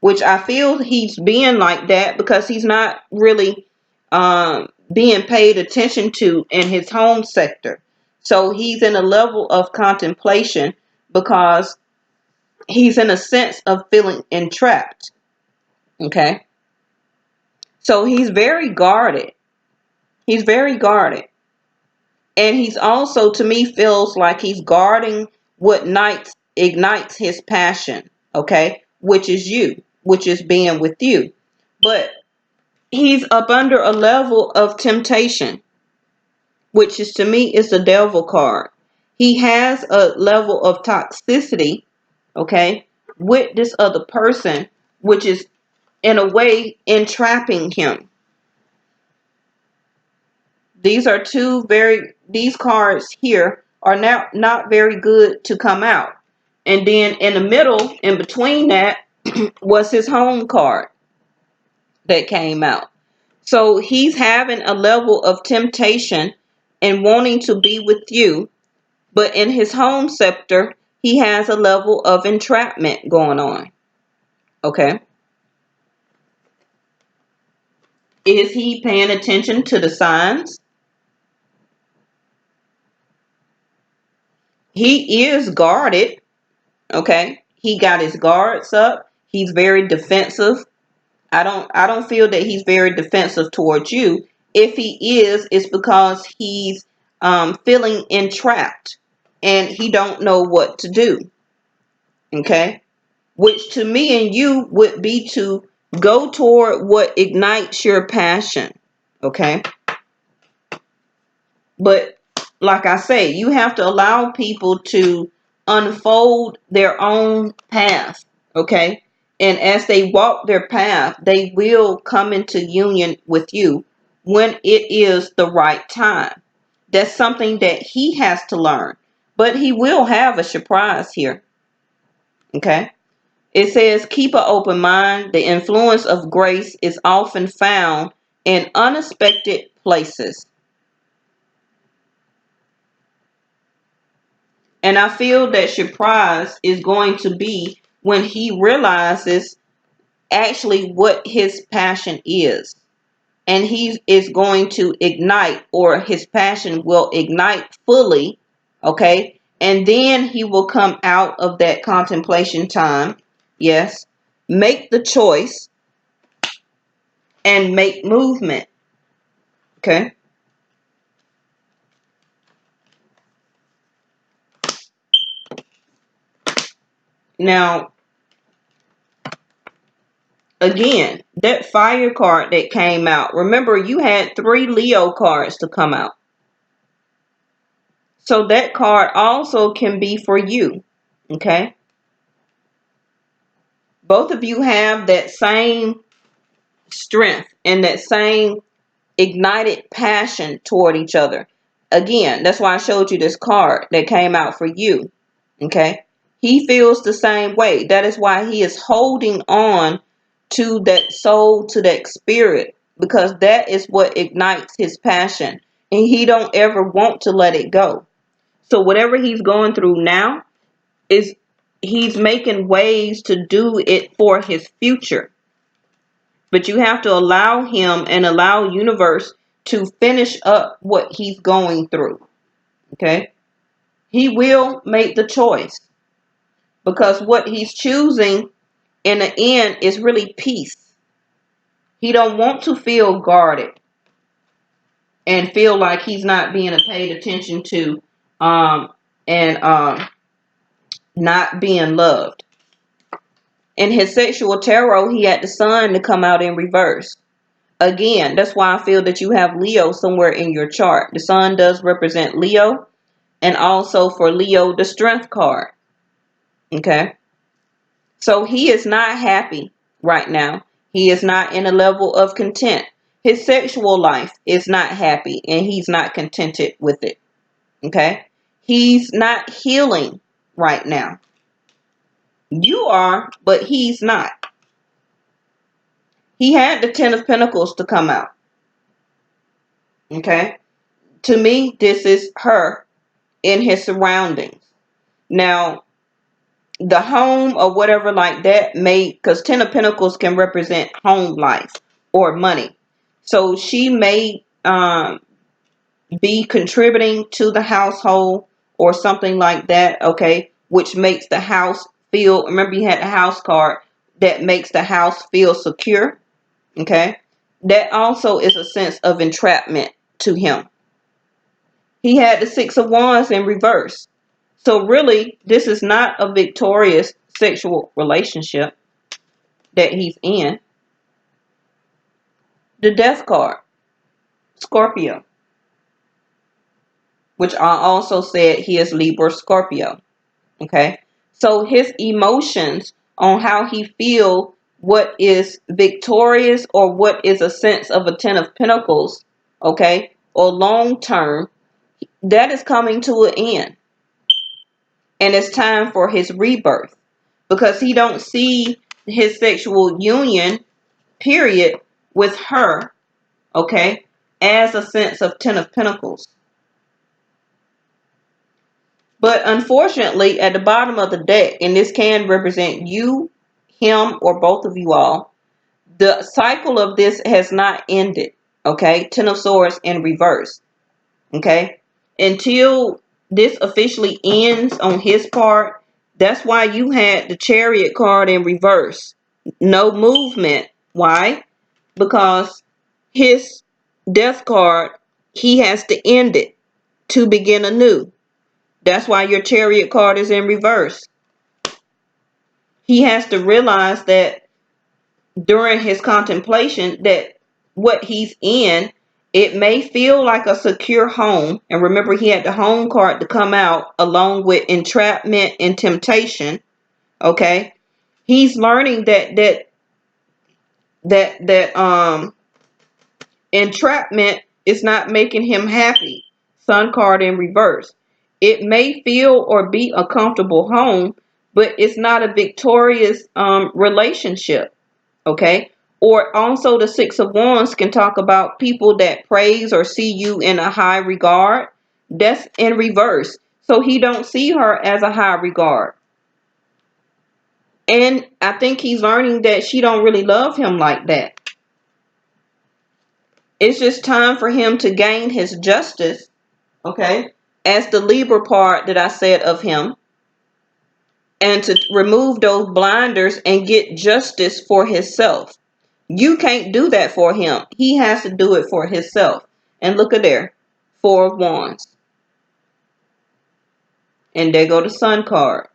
which I feel he's being like that because he's not really being paid attention to in his home sector. So he's in a level of contemplation because he's in a sense of feeling entrapped. Okay. So he's very guarded. He's very guarded. And he's also, to me, feels like he's guarding what ignites his passion. Okay. Which is you, which is being with you. But he's up under a level of temptation, which is, to me, is the devil card. He has a level of toxicity, okay, with this other person, which is in a way entrapping him. These cards here are now not very good to come out. And then in the middle, in between that, was his home card that came out. So he's having a level of temptation and wanting to be with you. But in his home sector, he has a level of entrapment going on. Okay. Is he paying attention to the signs? He is guarded. Okay. He got his guards up. He's very defensive. I don't feel that he's very defensive towards you. If he is, it's because he's feeling entrapped and he don't know what to do. Okay? Which to me and you would be to go toward what ignites your passion. Okay? But like I say, you have to allow people to unfold their own path. Okay? And as they walk their path, they will come into union with you when it is the right time. That's something that he has to learn. But he will have a surprise here. Okay? It says, keep an open mind. The influence of grace is often found in unexpected places. And I feel that surprise is going to be when he realizes actually what his passion is. And he is going to ignite, or his passion will ignite fully. Okay. And then he will come out of that contemplation time. Yes. Make the choice and make movement. Okay. Now, again, that fire card that came out, remember you had 3 Leo cards to come out. So that card also can be for you. Okay. Both of you have that same strength and that same ignited passion toward each other. Again, that's why I showed you this card that came out for you. Okay. He feels the same way. That is why he is holding on to that soul, to that spirit, because that is what ignites his passion. And he don't ever want to let it go. So whatever he's going through now is he's making ways to do it for his future. But you have to allow him and allow universe to finish up what he's going through. Okay? He will make the choice, because what he's choosing in the end is really peace. He don't want to feel guarded and feel like he's not being paid attention to, and not being loved. In his sexual tarot, he had the sun to come out in reverse. Again, that's why I feel that you have Leo somewhere in your chart. The sun does represent Leo, and also for Leo, the strength card. Okay? So he is not happy right now. He is not in a level of content. His sexual life is not happy, and he's not contented with it. Okay? He's not healing right now. You are, but he's not. He had the Ten of Pentacles to come out. Okay? To me, this is her in his surroundings. Now, the home or whatever like that may, because Ten of Pentacles can represent home life or money. So she may be contributing to the household or something like that, okay, which makes the house feel, remember you had the house card, that makes the house feel secure, okay. That also is a sense of entrapment to him. He had the Six of Wands in reverse. So really, this is not a victorious sexual relationship that he's in. The Death card, Scorpio, which I also said he is Libra Scorpio. Okay. So his emotions on how he feel what is victorious or what is a sense of a Ten of Pentacles, okay, or long term, that is coming to an end. And it's time for his rebirth, because he don't see his sexual union, period, with her, okay, as a sense of Ten of Pentacles. But unfortunately, at the bottom of the deck, and this can represent you, him, or both of you all, the cycle of this has not ended, okay? Ten of Swords in reverse, okay? Until this officially ends on his part, that's why you had the Chariot card in reverse. No movement. Why? Because his Death card, he has to end it to begin anew. That's why your Chariot card is in reverse. He has to realize that during his contemplation that what he's in, it may feel like a secure home. And remember, he had the home card to come out along with entrapment and temptation. Okay. He's learning that entrapment is not making him happy. Sun card in reverse. It may feel or be a comfortable home, but it's not a victorious relationship. Okay. Or also the Six of Wands can talk about people that praise or see you in a high regard. That's in reverse. So he don't see her as a high regard. And I think he's learning that she don't really love him like that. It's just time for him to gain his justice, okay, as the Libra part that I said of him, and to remove those blinders and get justice for himself. You can't do that for him. He has to do it for himself. And look at there, Four of Wands. And there go the Sun card.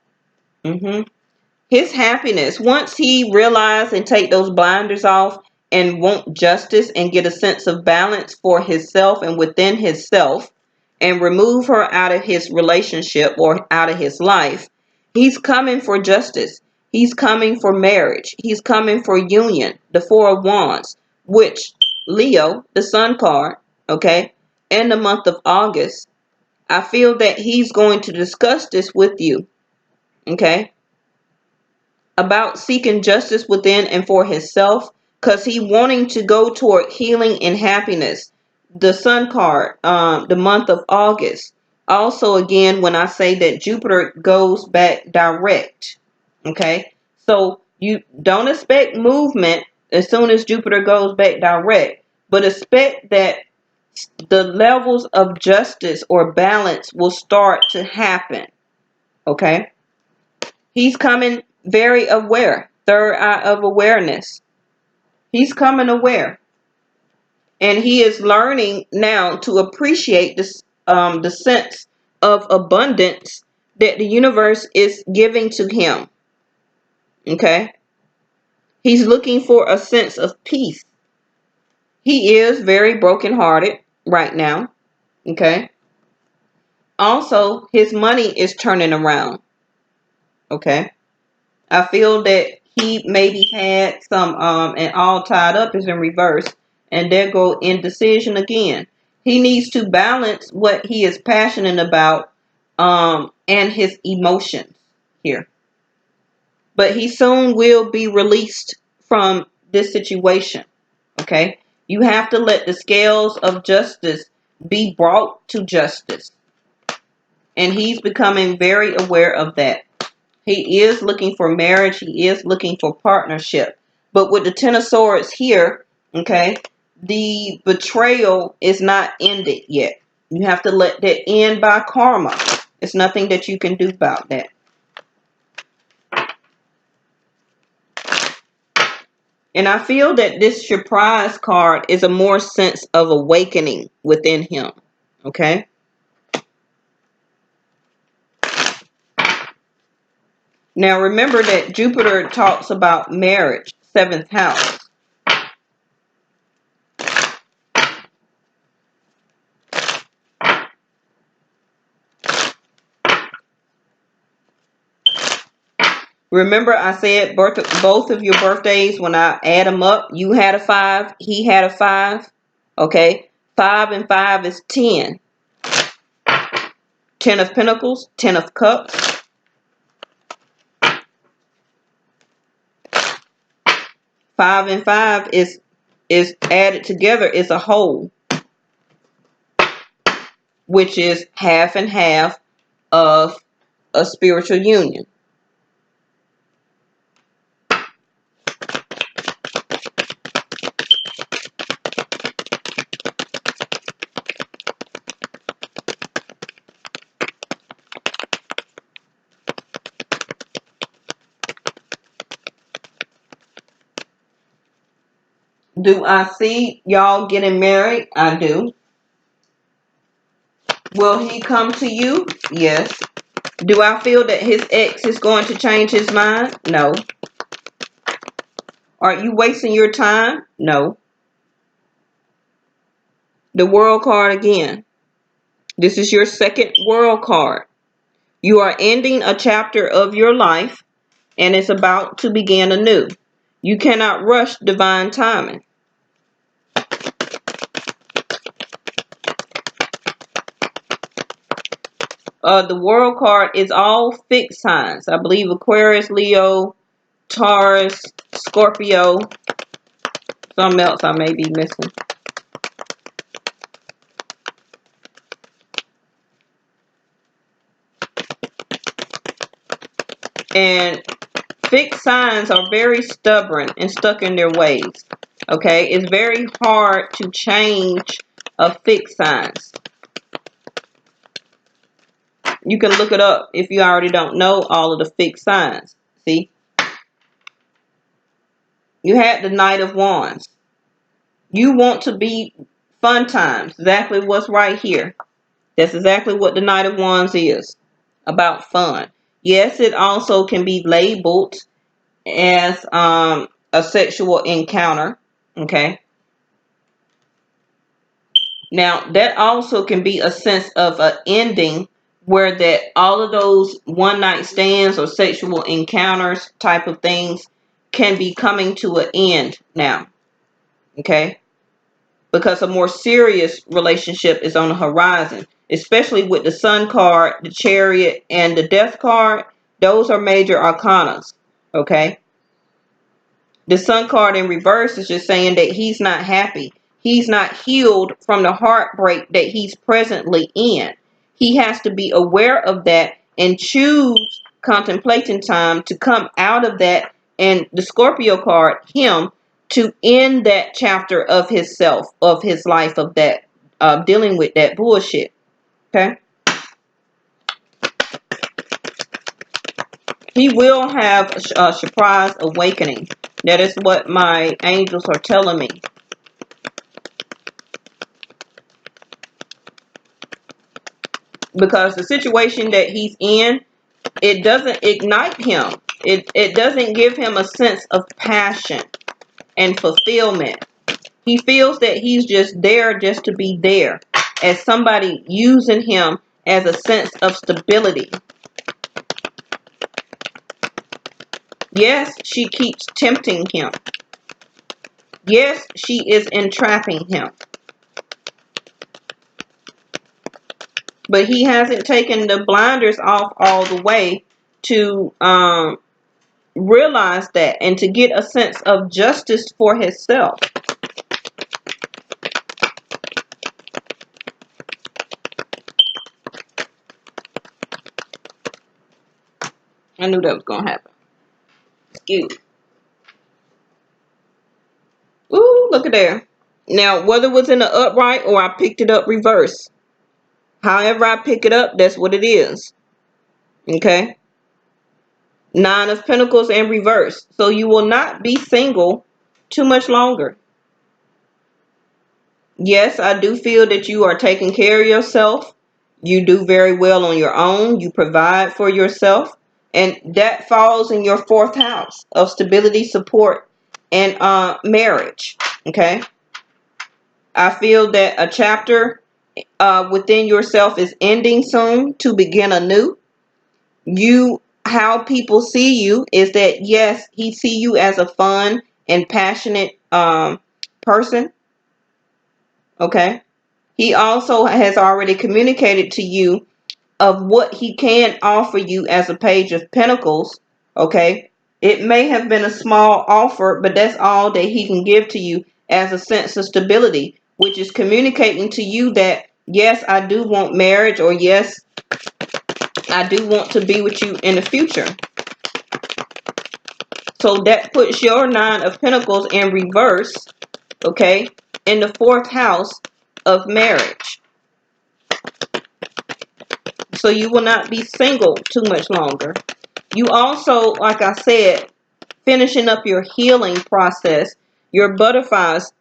His happiness, once he realize and take those blinders off and want justice and get a sense of balance for himself and within himself, and remove her out of his relationship or out of his life, he's coming for justice. He's coming for marriage. He's coming for union. The Four of Wands, which Leo, the Sun card, okay, and the month of August, I feel that he's going to discuss this with you, okay, about seeking justice within and for himself, because he wanting to go toward healing and happiness. The Sun card, the month of August. Also, again, when I say that Jupiter goes back direct, okay, so you don't expect movement as soon as Jupiter goes back direct, but expect that the levels of justice or balance will start to happen, okay? He's coming very aware, third eye of awareness. He's coming aware, and he is learning now to appreciate this, the sense of abundance that the universe is giving to him, okay? He's looking for a sense of peace. He is very brokenhearted right now, okay? Also, his money is turning around, okay? I feel that he maybe had some, and all tied up is in reverse, and there go indecision again. He needs to balance what he is passionate about, and his emotions here. But he soon will be released from this situation, okay? You have to let the scales of justice be brought to justice. And he's becoming very aware of that. He is looking for marriage. He is looking for partnership. But with the Ten of Swords here, okay, the betrayal is not ended yet. You have to let that end by karma. It's nothing that you can do about that. And I feel that this surprise card is a more sense of awakening within him. Okay. Now remember that Jupiter talks about marriage, 7th house. Remember I said both of your birthdays, when I add them up, you had a 5, he had a 5. Okay. 5 and 5 is 10. 10 of Pentacles, 10 of Cups. 5 and 5 is added together is a whole, which is half and half of a spiritual union. Do I see y'all getting married? I do. Will he come to you? Yes. Do I feel that his ex is going to change his mind? No. Are you wasting your time? No. The World card again. This is your second World card. You are ending a chapter of your life, and it's about to begin anew. You cannot rush divine timing. The World card is all fixed signs. I believe Aquarius, Leo, Taurus, Scorpio, something else I may be missing. And fixed signs are very stubborn and stuck in their ways. Okay, it's very hard to change a fixed signs. You can look it up if you already don't know all of the fixed signs. See? You had the Knight of Wands. You want to be fun times. Exactly what's right here. That's exactly what the Knight of Wands is. About fun. Yes, it also can be labeled as a sexual encounter. Okay. Now, that also can be a sense of an ending where that all of those one night stands or sexual encounters type of things can be coming to an end now. Okay. because a more serious relationship is on the horizon, especially with the Sun card, the Chariot, and the Death card. Those are major arcanas, okay? The Sun card in reverse is just saying that he's not happy. He's not healed from the heartbreak that he's presently in. He has to be aware of that and choose contemplating time to come out of that. And the Scorpio card, him, to end that chapter of his self, of his life, of that, dealing with that bullshit. Okay? He will have a surprise awakening. That is what my angels are telling me. Because the situation that he's in, it doesn't ignite him. It doesn't give him a sense of passion and fulfillment. He feels that he's just there just to be there, as somebody using him as a sense of stability. Yes, she keeps tempting him. Yes, she is entrapping him. But he hasn't taken the blinders off all the way to realize that and to get a sense of justice for himself. I knew that was going to happen. Excuse me. Ooh, look at there. Now, whether it was in the upright or I picked it up reverse, however I pick it up, that's what it is. Okay? 9 of Pentacles in reverse. So you will not be single too much longer. Yes, I do feel that you are taking care of yourself. You do very well on your own. You provide for yourself. And that falls in your 4th house of stability, support, and marriage. Okay? I feel that a chapter within yourself is ending soon to begin anew. How people see you is that, yes, he see you as a fun and passionate person. Okay? He also has already communicated to you of what he can offer you as a Page of Pentacles. Okay? It may have been a small offer, but that's all that he can give to you as a sense of stability, which is communicating to you that, yes, I do want marriage, or yes, I do want to be with you in the future. So that puts your 9 of Pentacles in reverse, okay, in the 4th house of marriage. So you will not be single too much longer. You also, like I said, finishing up your healing process. Your butterflies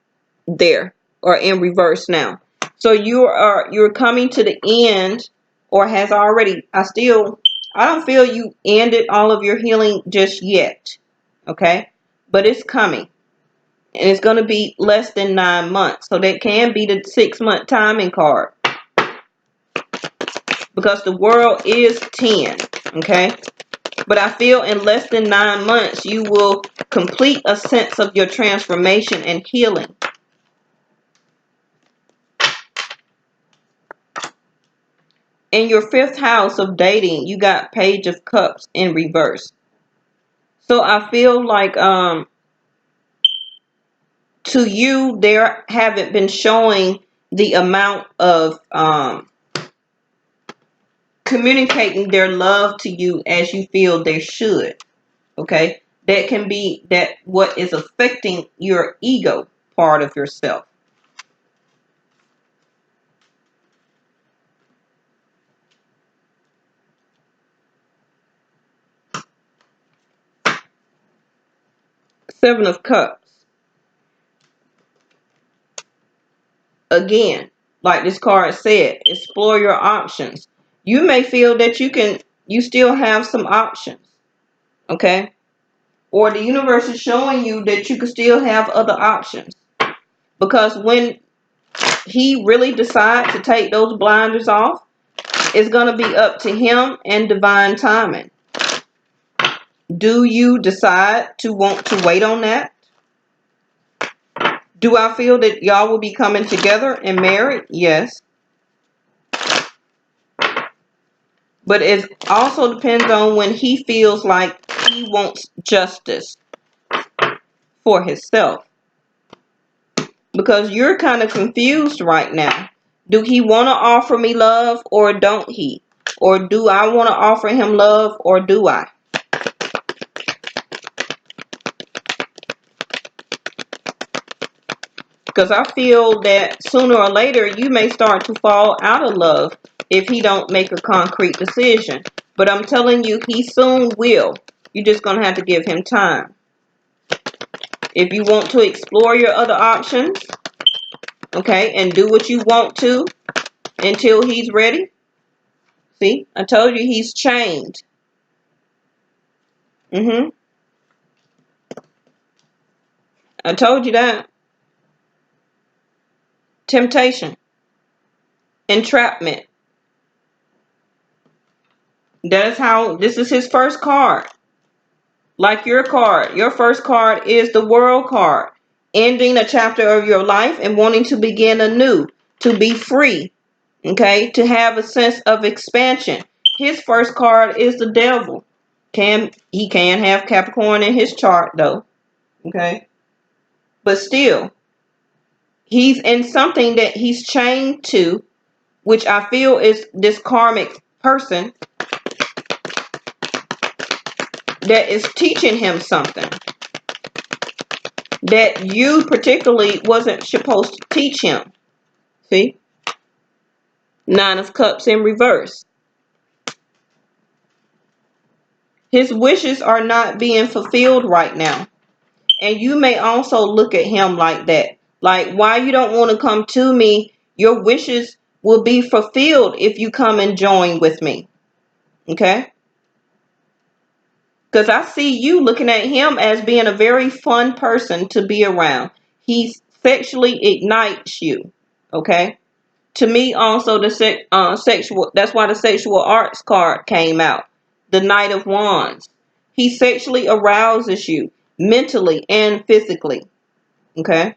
there are in reverse now. So you're coming to the end, or has already. I don't feel you ended all of your healing just yet. Okay? But it's coming. And it's going to be less than 9 months. So that can be the 6-month timing card. Because the world is 10. Okay? But I feel in less than 9 months, you will complete a sense of your transformation and healing. In your 5th house of dating, you got Page of Cups in reverse. So I feel like to you, they haven't been showing the amount of communicating their love to you as you feel they should. Okay? That can be that what is affecting your ego part of yourself. Seven of Cups. Again, like this card said, explore your options. You may feel that you still have some options. Okay? Or the universe is showing you that you can still have other options. Because when he really decides to take those blinders off, it's going to be up to him and divine timing. Do you decide to want to wait on that? Do I feel that y'all will be coming together and married? Yes. But it also depends on when he feels like he wants justice for himself. Because you're kind of confused right now. Do he want to offer me love or don't he? Or do I want to offer him love or do I? Because I feel that sooner or later you may start to fall out of love if he don't make a concrete decision. But I'm telling you, he soon will. You're just going to have to give him time. If you want to explore your other options, okay, and do what you want to until he's ready. See, I told you he's chained. I told you that. Temptation. Entrapment. That's how, this is his first card. Like your card. Your first card is the World card. Ending a chapter of your life and wanting to begin anew. To be free. Okay? To have a sense of expansion. His first card is the Devil. He can have Capricorn in his chart though. Okay? But still, he's in something that he's chained to, which I feel is this karmic person that is teaching him something that you particularly wasn't supposed to teach him. See? Nine of Cups in reverse. His wishes are not being fulfilled right now. And you may also look at him like that. Like, why you don't want to come to me? Your wishes will be fulfilled if you come and join with me. Okay? Because I see you looking at him as being a very fun person to be around. He sexually ignites you. Okay? To me, also, the sexual, that's why the sexual arts card came out. The Knight of Wands. He sexually arouses you mentally and physically. Okay?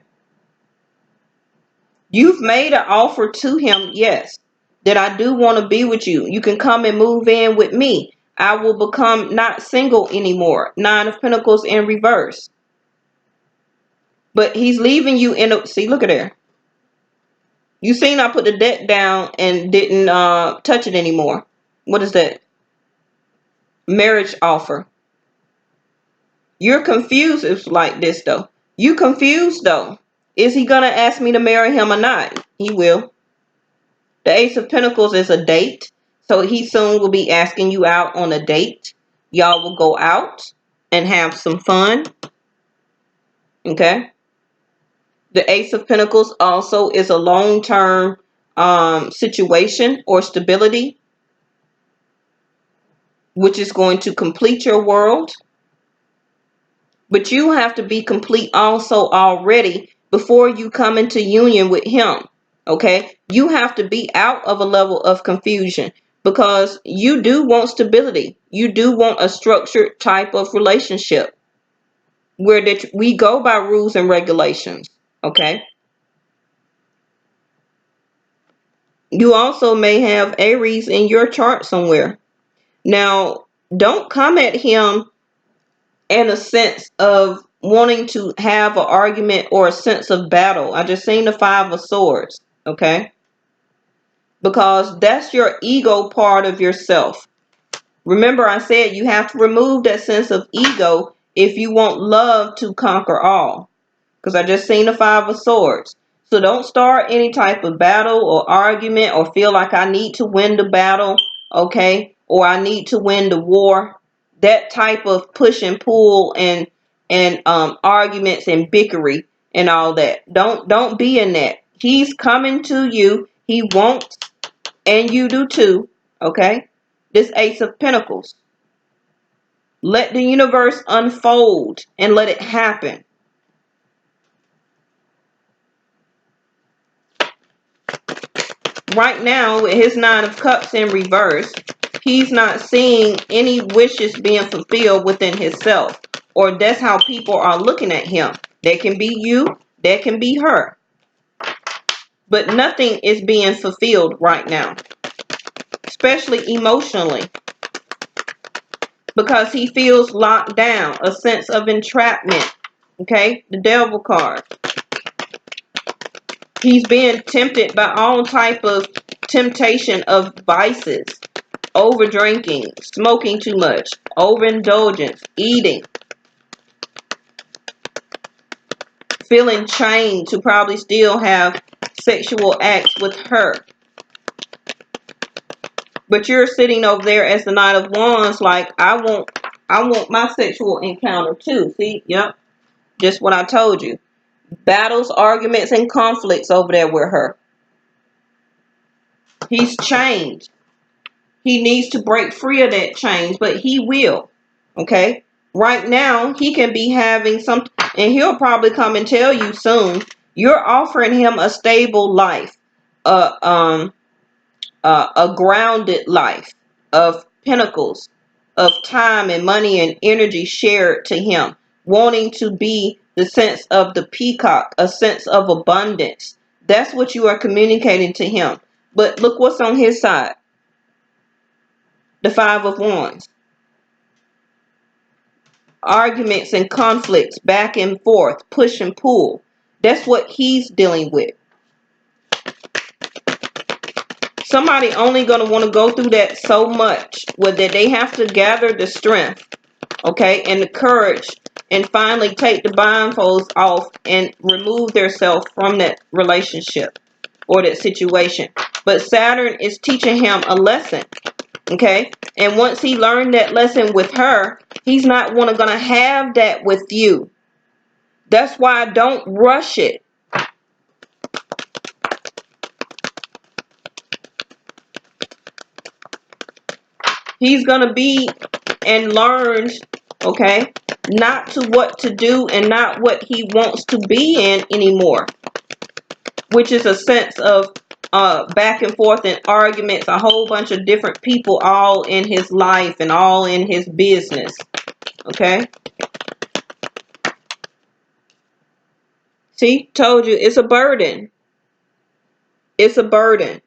You've made an offer to him, yes, that I do want to be with you. You can come and move in with me. I will become not single anymore. Nine of Pentacles in reverse. But he's leaving you in a, see, look at there. You seen I put the deck down and didn't touch it anymore. What is that? Marriage offer. You're confused. It's like this though. You confused though. Is he gonna ask me to marry him or not? He will. The Ace of Pentacles is a date. So he soon will be asking you out on a date. Y'all will go out and have some fun. Okay. The Ace of Pentacles also is a long-term situation or stability, which is going to complete your world. But you have to be complete also already before you come into union with him. Okay? You have to be out of a level of confusion because you do want stability. You do want a structured type of relationship where that we go by rules and regulations. Okay? You also may have Aries in your chart somewhere. Now, don't come at him in a sense of wanting to have an argument or a sense of battle. I just seen the Five of Swords, okay? Because that's your ego part of yourself. Remember, I said you have to remove that sense of ego if you want love to conquer all. Because I just seen the Five of Swords. So don't start any type of battle or argument or feel like I need to win the battle, okay? Or I need to win the war. That type of push and pull and arguments and bickery and all that. Don't be in that. He's coming to you. He wants, and you do too, okay? This Ace of Pentacles. Let the universe unfold and let it happen. Right now, with his Nine of Cups in reverse, he's not seeing any wishes being fulfilled within himself. Or that's how people are looking at him. They can be you. That can be her. But nothing is being fulfilled right now, especially emotionally, because he feels locked down, a sense of entrapment. Okay, the devil card. He's being tempted by all type of temptation of vices, over drinking, smoking too much, overindulgence, eating, feeling chained to probably still have sexual acts with her. But you're sitting over there as the Knight of Wands, like, I want my sexual encounter too. See, yep, just what I told you. Battles, arguments, and conflicts over there with her. He's changed. He needs to break free of that change, but he will. Okay? Right now, he can be having some, and he'll probably come and tell you soon, you're offering him a stable life, a grounded life of pentacles, of time and money and energy shared to him, wanting to be the sense of the peacock, a sense of abundance. That's what you are communicating to him. But look what's on his side. The Five of Wands. Arguments and conflicts, back and forth, push and pull. That's what he's dealing with. Somebody only going to want to go through that so much, where that they have to gather the strength, okay, and the courage, and finally take the blindfolds off and remove themselves from that relationship or that situation. But Saturn is teaching him a lesson. Okay, and once he learned that lesson with her, he's not going to have that with you. That's why I don't rush it. He's going to be and learn, okay, not to what to do and not what he wants to be in anymore, which is a sense of back and forth and arguments, a whole bunch of different people all in his life and all in his business. Okay. See, told you, it's a burden. It's a burden.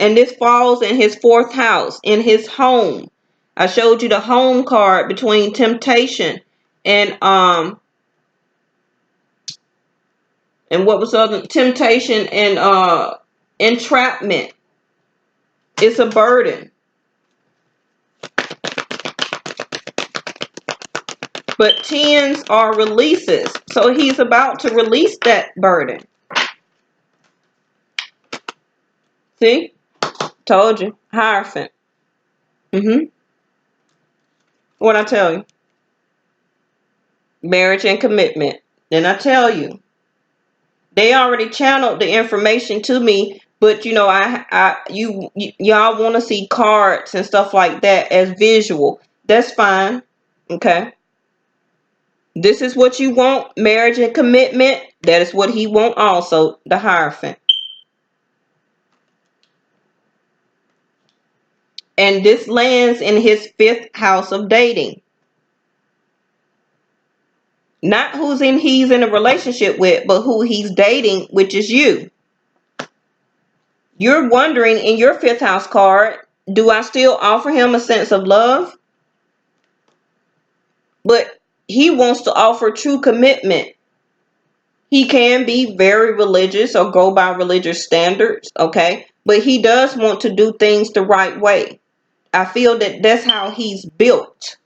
And this falls in his fourth house, in his home. I showed you the home card between temptation and what was the other? Temptation and entrapment. It's a burden. But tens are releases. So he's about to release that burden. See? Told you. Hierophant. What I tell you? Marriage and commitment. Then I tell you. They already channeled the information to me, but you know, y'all want to see cards and stuff like that as visual. That's fine. Okay. This is what you want, marriage and commitment. That is what he want also, the Hierophant. And this lands in his fifth house of dating. Not he's in a relationship with, but who he's dating, which is you. You're wondering in your fifth house card, do I still offer him a sense of love? But he wants to offer true commitment. He can be very religious or go by religious standards, okay? But he does want to do things the right way. I feel that that's how he's built.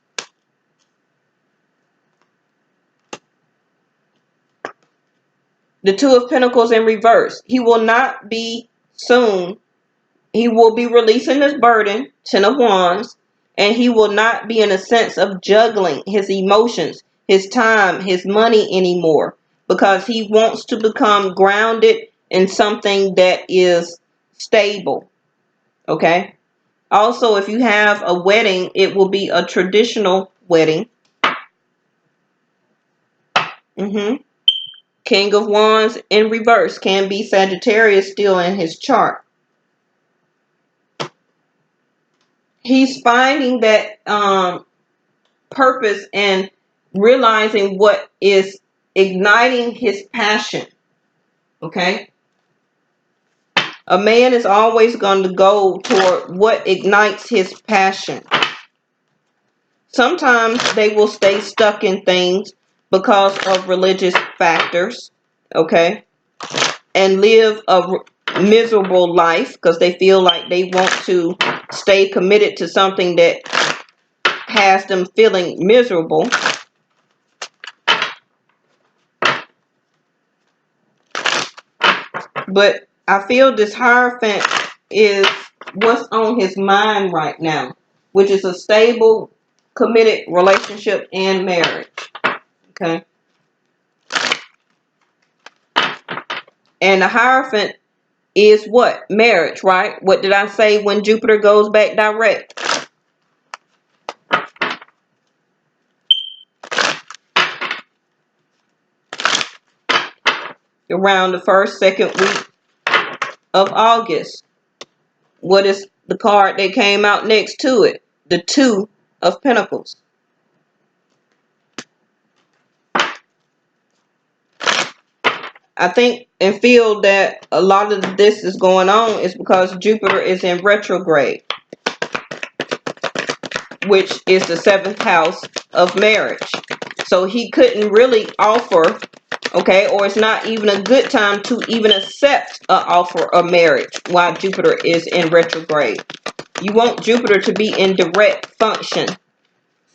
The Two of Pentacles in reverse. He will not be soon. He will be releasing this burden, Ten of Wands, and he will not be in a sense of juggling his emotions, his time, his money anymore, because he wants to become grounded in something that is stable. Okay? Also, if you have a wedding, it will be a traditional wedding. King of Wands in reverse can be Sagittarius still in his chart. He's finding that purpose and realizing what is igniting his passion. Okay? A man is always going to go toward what ignites his passion. Sometimes they will stay stuck in things because of religious factors, okay? And live a miserable life because they feel like they want to stay committed to something that has them feeling miserable. But I feel this Hierophant is what's on his mind right now, which is a stable, committed relationship and marriage. Okay. And the Hierophant is what? Marriage, right? What did I say when Jupiter goes back direct? Around the first, second week of August. What is the card that came out next to it? The Two of Pentacles. I think and feel that a lot of this is going on is because Jupiter is in retrograde, which is the 7th house of marriage. So he couldn't really offer, okay, or it's not even a good time to even accept an offer of marriage while Jupiter is in retrograde. You want Jupiter to be in direct function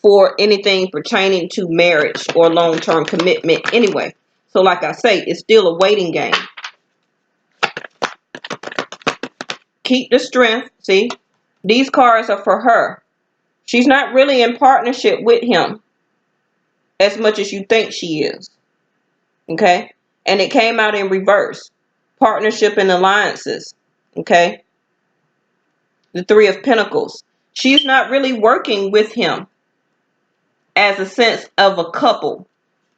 for anything pertaining to marriage or long-term commitment anyway. So like I say, it's still a waiting game. Keep the strength. See, these cards are for her. She's not really in partnership with him as much as you think she is. Okay? And it came out in reverse. Partnership and alliances. Okay? The Three of Pentacles. She's not really working with him as a sense of a couple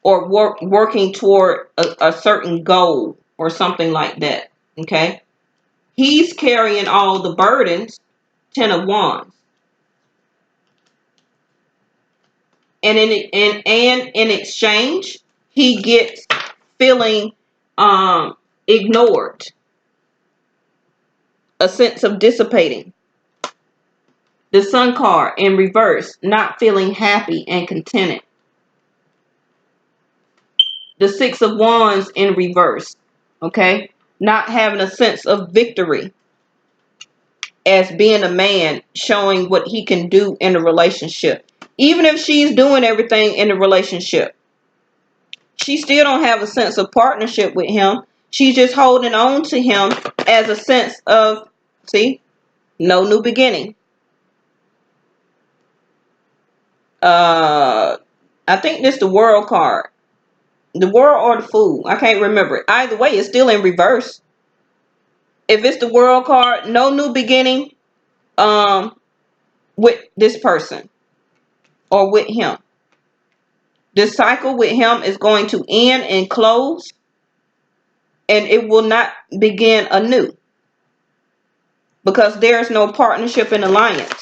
or working toward a certain goal or something like that. Okay? He's carrying all the burdens. 10 of Wands. And in exchange, he gets feeling ignored. A sense of dissipating. The Sun card in reverse, not feeling happy and contented. The Six of Wands in reverse, okay? Not having a sense of victory as being a man, showing what he can do in a relationship. Even if she's doing everything in the relationship, she still don't have a sense of partnership with him. She's just holding on to him as a sense of, see, no new beginning. I think this is the World card. The World or the Fool. I can't remember it. Either way, it's still in reverse. If it's the World card, no new beginning with this person or with him. This cycle with him is going to end and close, and it will not begin anew because there is no partnership and alliance.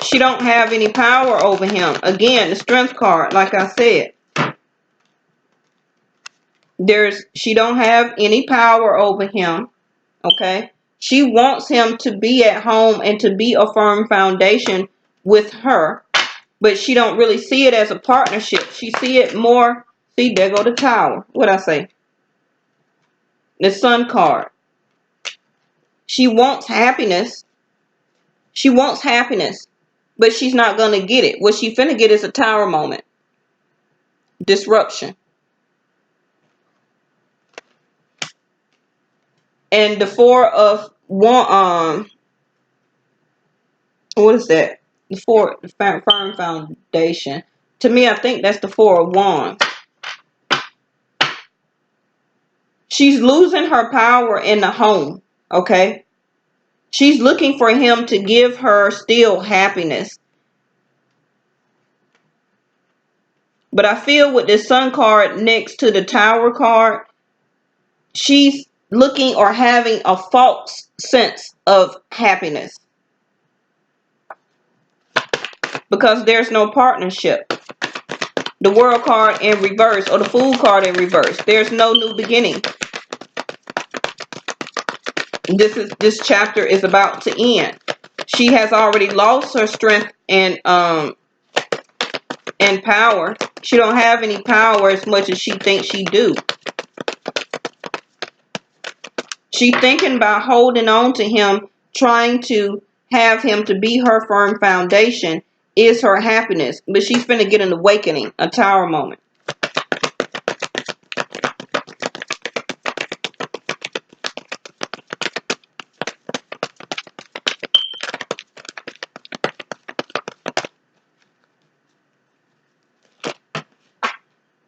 She don't have any power over him. Again, the Strength card, like I said. She don't have any power over him. Okay? She wants him to be at home and to be a firm foundation with her. But she don't really see it as a partnership. She see it more. See, there go the Tower. What'd I say? The Sun card. She wants happiness. She wants happiness. But she's not going to get it. What she finna get is a Tower moment. Disruption. And the Four of Wands, what is that? The firm foundation. To me, I think that's the Four of Wands. She's losing her power in the home. Okay? She's looking for him to give her still happiness. But I feel with the Sun card next to the Tower card, she's looking or having a false sense of happiness. because there's no partnership. The World card in reverse, or the Fool card in reverse. There's no new beginning. This chapter is about to end. She has already lost her strength and power. She don't have any power as much as she thinks she do. She thinking about holding on to him, trying to have him to be her firm foundation is her happiness. But she's finna get an awakening, a tower moment.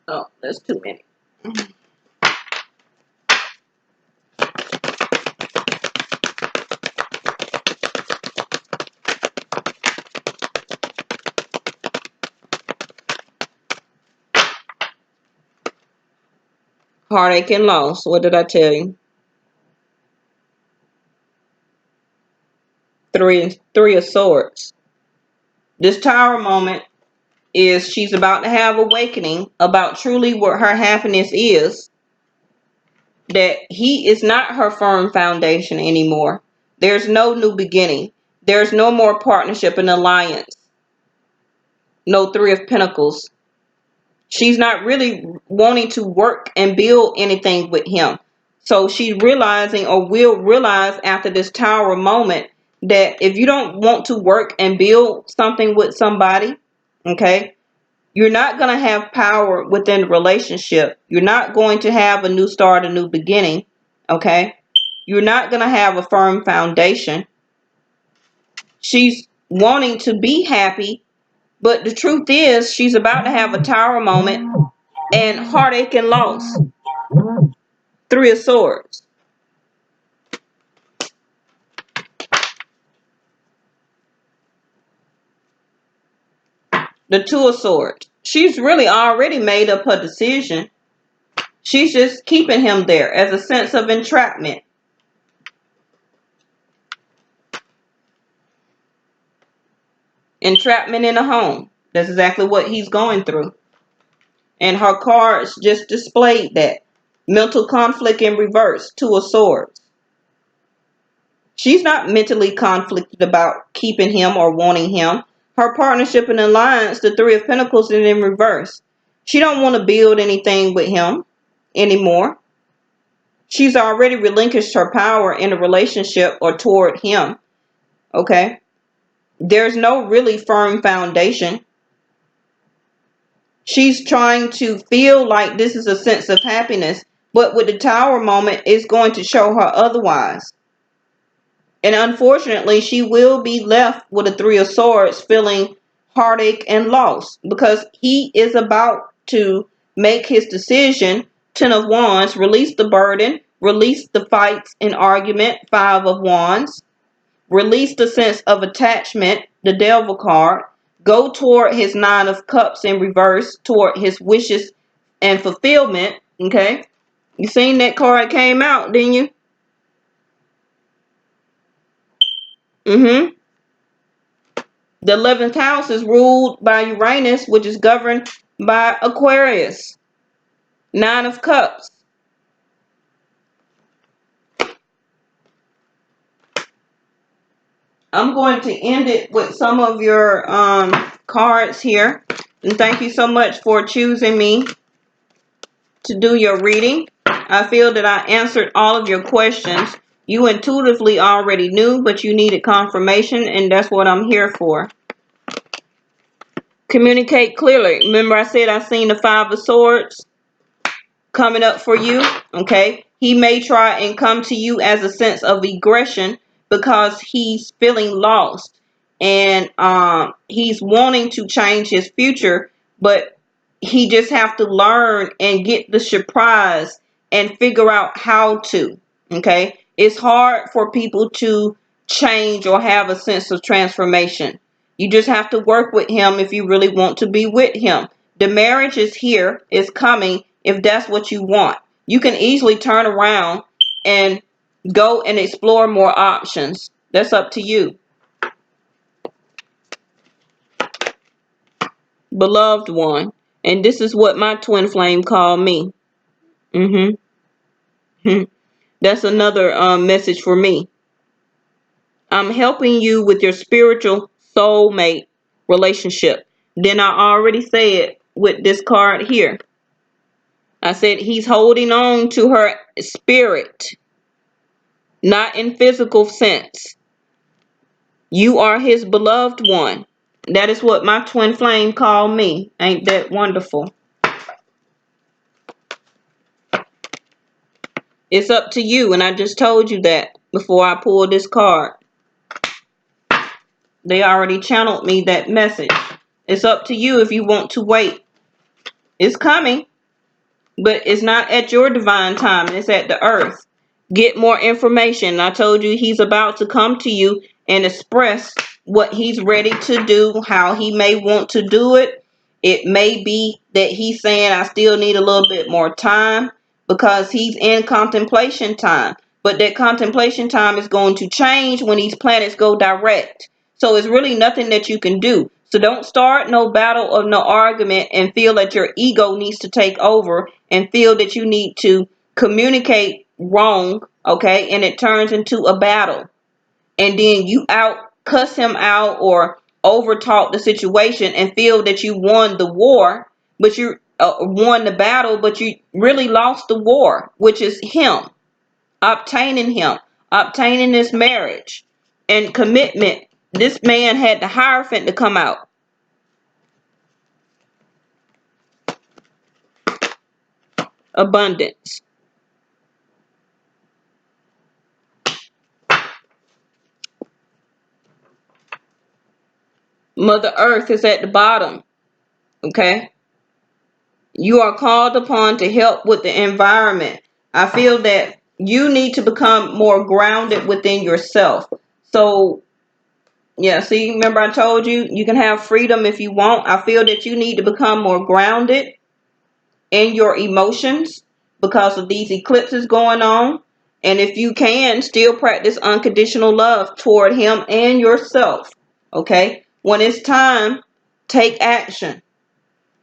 Oh, that's too many. Heartache and loss. What did I tell you? Three of Swords. This tower moment is she's about to have awakening about truly what her happiness is. That he is not her firm foundation anymore. There's no new beginning. There's no more partnership and alliance. No Three of Pentacles. She's not really wanting to work and build anything with him. So she's realizing, or will realize after this tower moment, that if you don't want to work and build something with somebody, okay, you're not going to have power within the relationship. You're not going to have a new start, a new beginning, okay? You're not going to have a firm foundation. She's wanting to be happy, but the truth is she's about to have a tower moment and heartache and loss. Three of Swords. The Two of Swords. She's really already made up her decision. She's just keeping him there as a sense of entrapment. Entrapment in a home. That's exactly what he's going through. And her cards just displayed that. Mental conflict in reverse. Two of Swords. She's not mentally conflicted about keeping him or wanting him. Her partnership and alliance, the Three of Pentacles, is in reverse. She don't want to build anything with him anymore. She's already relinquished her power in a relationship or toward him. Okay? There's no really firm foundation. She's trying to feel like this is a sense of happiness, but with the tower moment, it's going to show her otherwise. And unfortunately, she will be left with a Three of Swords feeling heartache and loss because he is about to make his decision. Ten of Wands, release the burden, release the fights and argument. Five of Wands, release the sense of attachment. The Devil card, go toward his Nine of Cups in reverse, toward his wishes and fulfillment. Okay, you seen that card came out, didn't you? The 11th house is ruled by Uranus, which is governed by Aquarius. Nine of Cups. I'm going to end it with some of your cards here. And thank you so much for choosing me to do your reading. I feel that I answered all of your questions. You intuitively already knew, but you needed confirmation, and that's what I'm here for. Communicate clearly. Remember I said I seen the Five of Swords coming up for you, okay? He may try and come to you as a sense of aggression because he's feeling lost and he's wanting to change his future, but he just have to learn and get the surprise and figure out how to, okay? It's hard for people to change or have a sense of transformation. You just have to work with him if you really want to be with him. The marriage is here, is coming if that's what you want. You can easily turn around and go and explore more options. That's up to you. beloved one. And this is what my twin flame called me. That's another message for me. I'm helping you with your spiritual soulmate relationship. Then I already said with this card here, I said he's holding on to her spirit, not in physical sense. You are his beloved one. That is what my twin flame called me. Ain't that wonderful? It's up to you, and I just told you that before I pulled this card. They already channeled me that message. It's up to you if you want to wait. It's coming, but it's not at your divine time. It's at the earth. Get more information. I told you he's about to come to you and express what he's ready to do, how he may want to do it. It may be that he's saying, I still need a little bit more time because he's in contemplation time. But that contemplation time is going to change when these planets go direct. So it's really nothing that you can do. So don't start no battle or no argument and feel that your ego needs to take over and feel that you need to communicate wrong, okay? And it turns into a battle. And then you cuss him out or over talk the situation and feel that you won the war, but you won the battle, but you really lost the war, which is him, obtaining this marriage and commitment. This man had the Hierophant to come out. Abundance. Mother Earth is at the bottom. Okay. You are called upon to help with the environment. I feel that you need to become more grounded within yourself. So, yeah, see, remember I told you, you can have freedom if you want. I feel that you need to become more grounded in your emotions because of these eclipses going on. And if you can, still practice unconditional love toward him and yourself. Okay? When it's time, take action.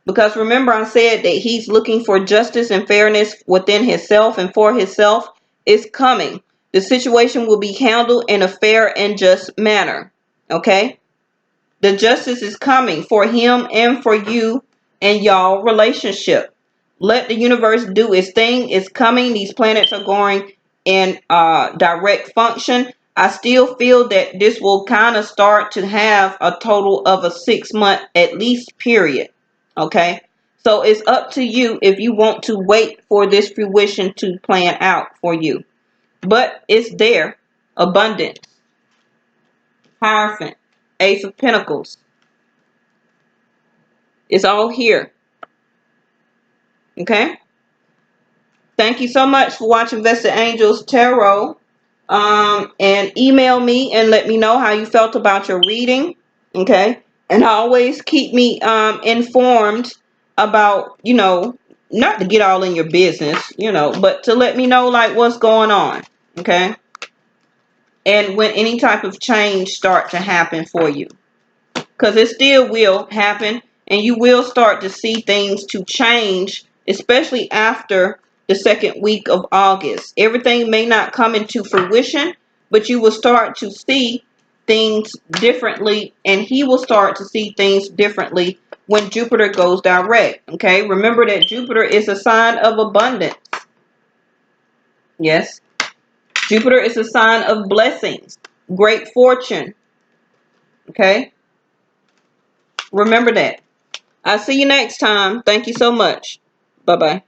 Because remember I said that he's looking for justice and fairness within himself and for himself. It's coming. The situation will be handled in a fair and just manner. Okay? The justice is coming for him and for you and y'all relationship. Let the universe do its thing. It's coming. These planets are going in direct function. I still feel that this will kind of start to have a total of a 6-month at least period. Okay? So it's up to you if you want to wait for this fruition to plan out for you. But it's there. Abundance. Hierophant. Ace of Pentacles. It's all here. Okay? Thank you so much for watching Vesta Angels Tarot. And email me and let me know how you felt about your reading. Okay? And always keep me informed about, not to get all in your business, but to let me know like what's going on. Okay? And when any type of change start to happen for you. Because it still will happen, and you will start to see things to change, especially after the second week of August. Everything may not come into fruition, but you will start to see things differently, and he will start to see things differently when Jupiter goes direct. Okay, remember that Jupiter is a sign of abundance. Yes, Jupiter is a sign of blessings, great fortune. Okay, remember that. I'll see you next time. Thank you so much. Bye-bye.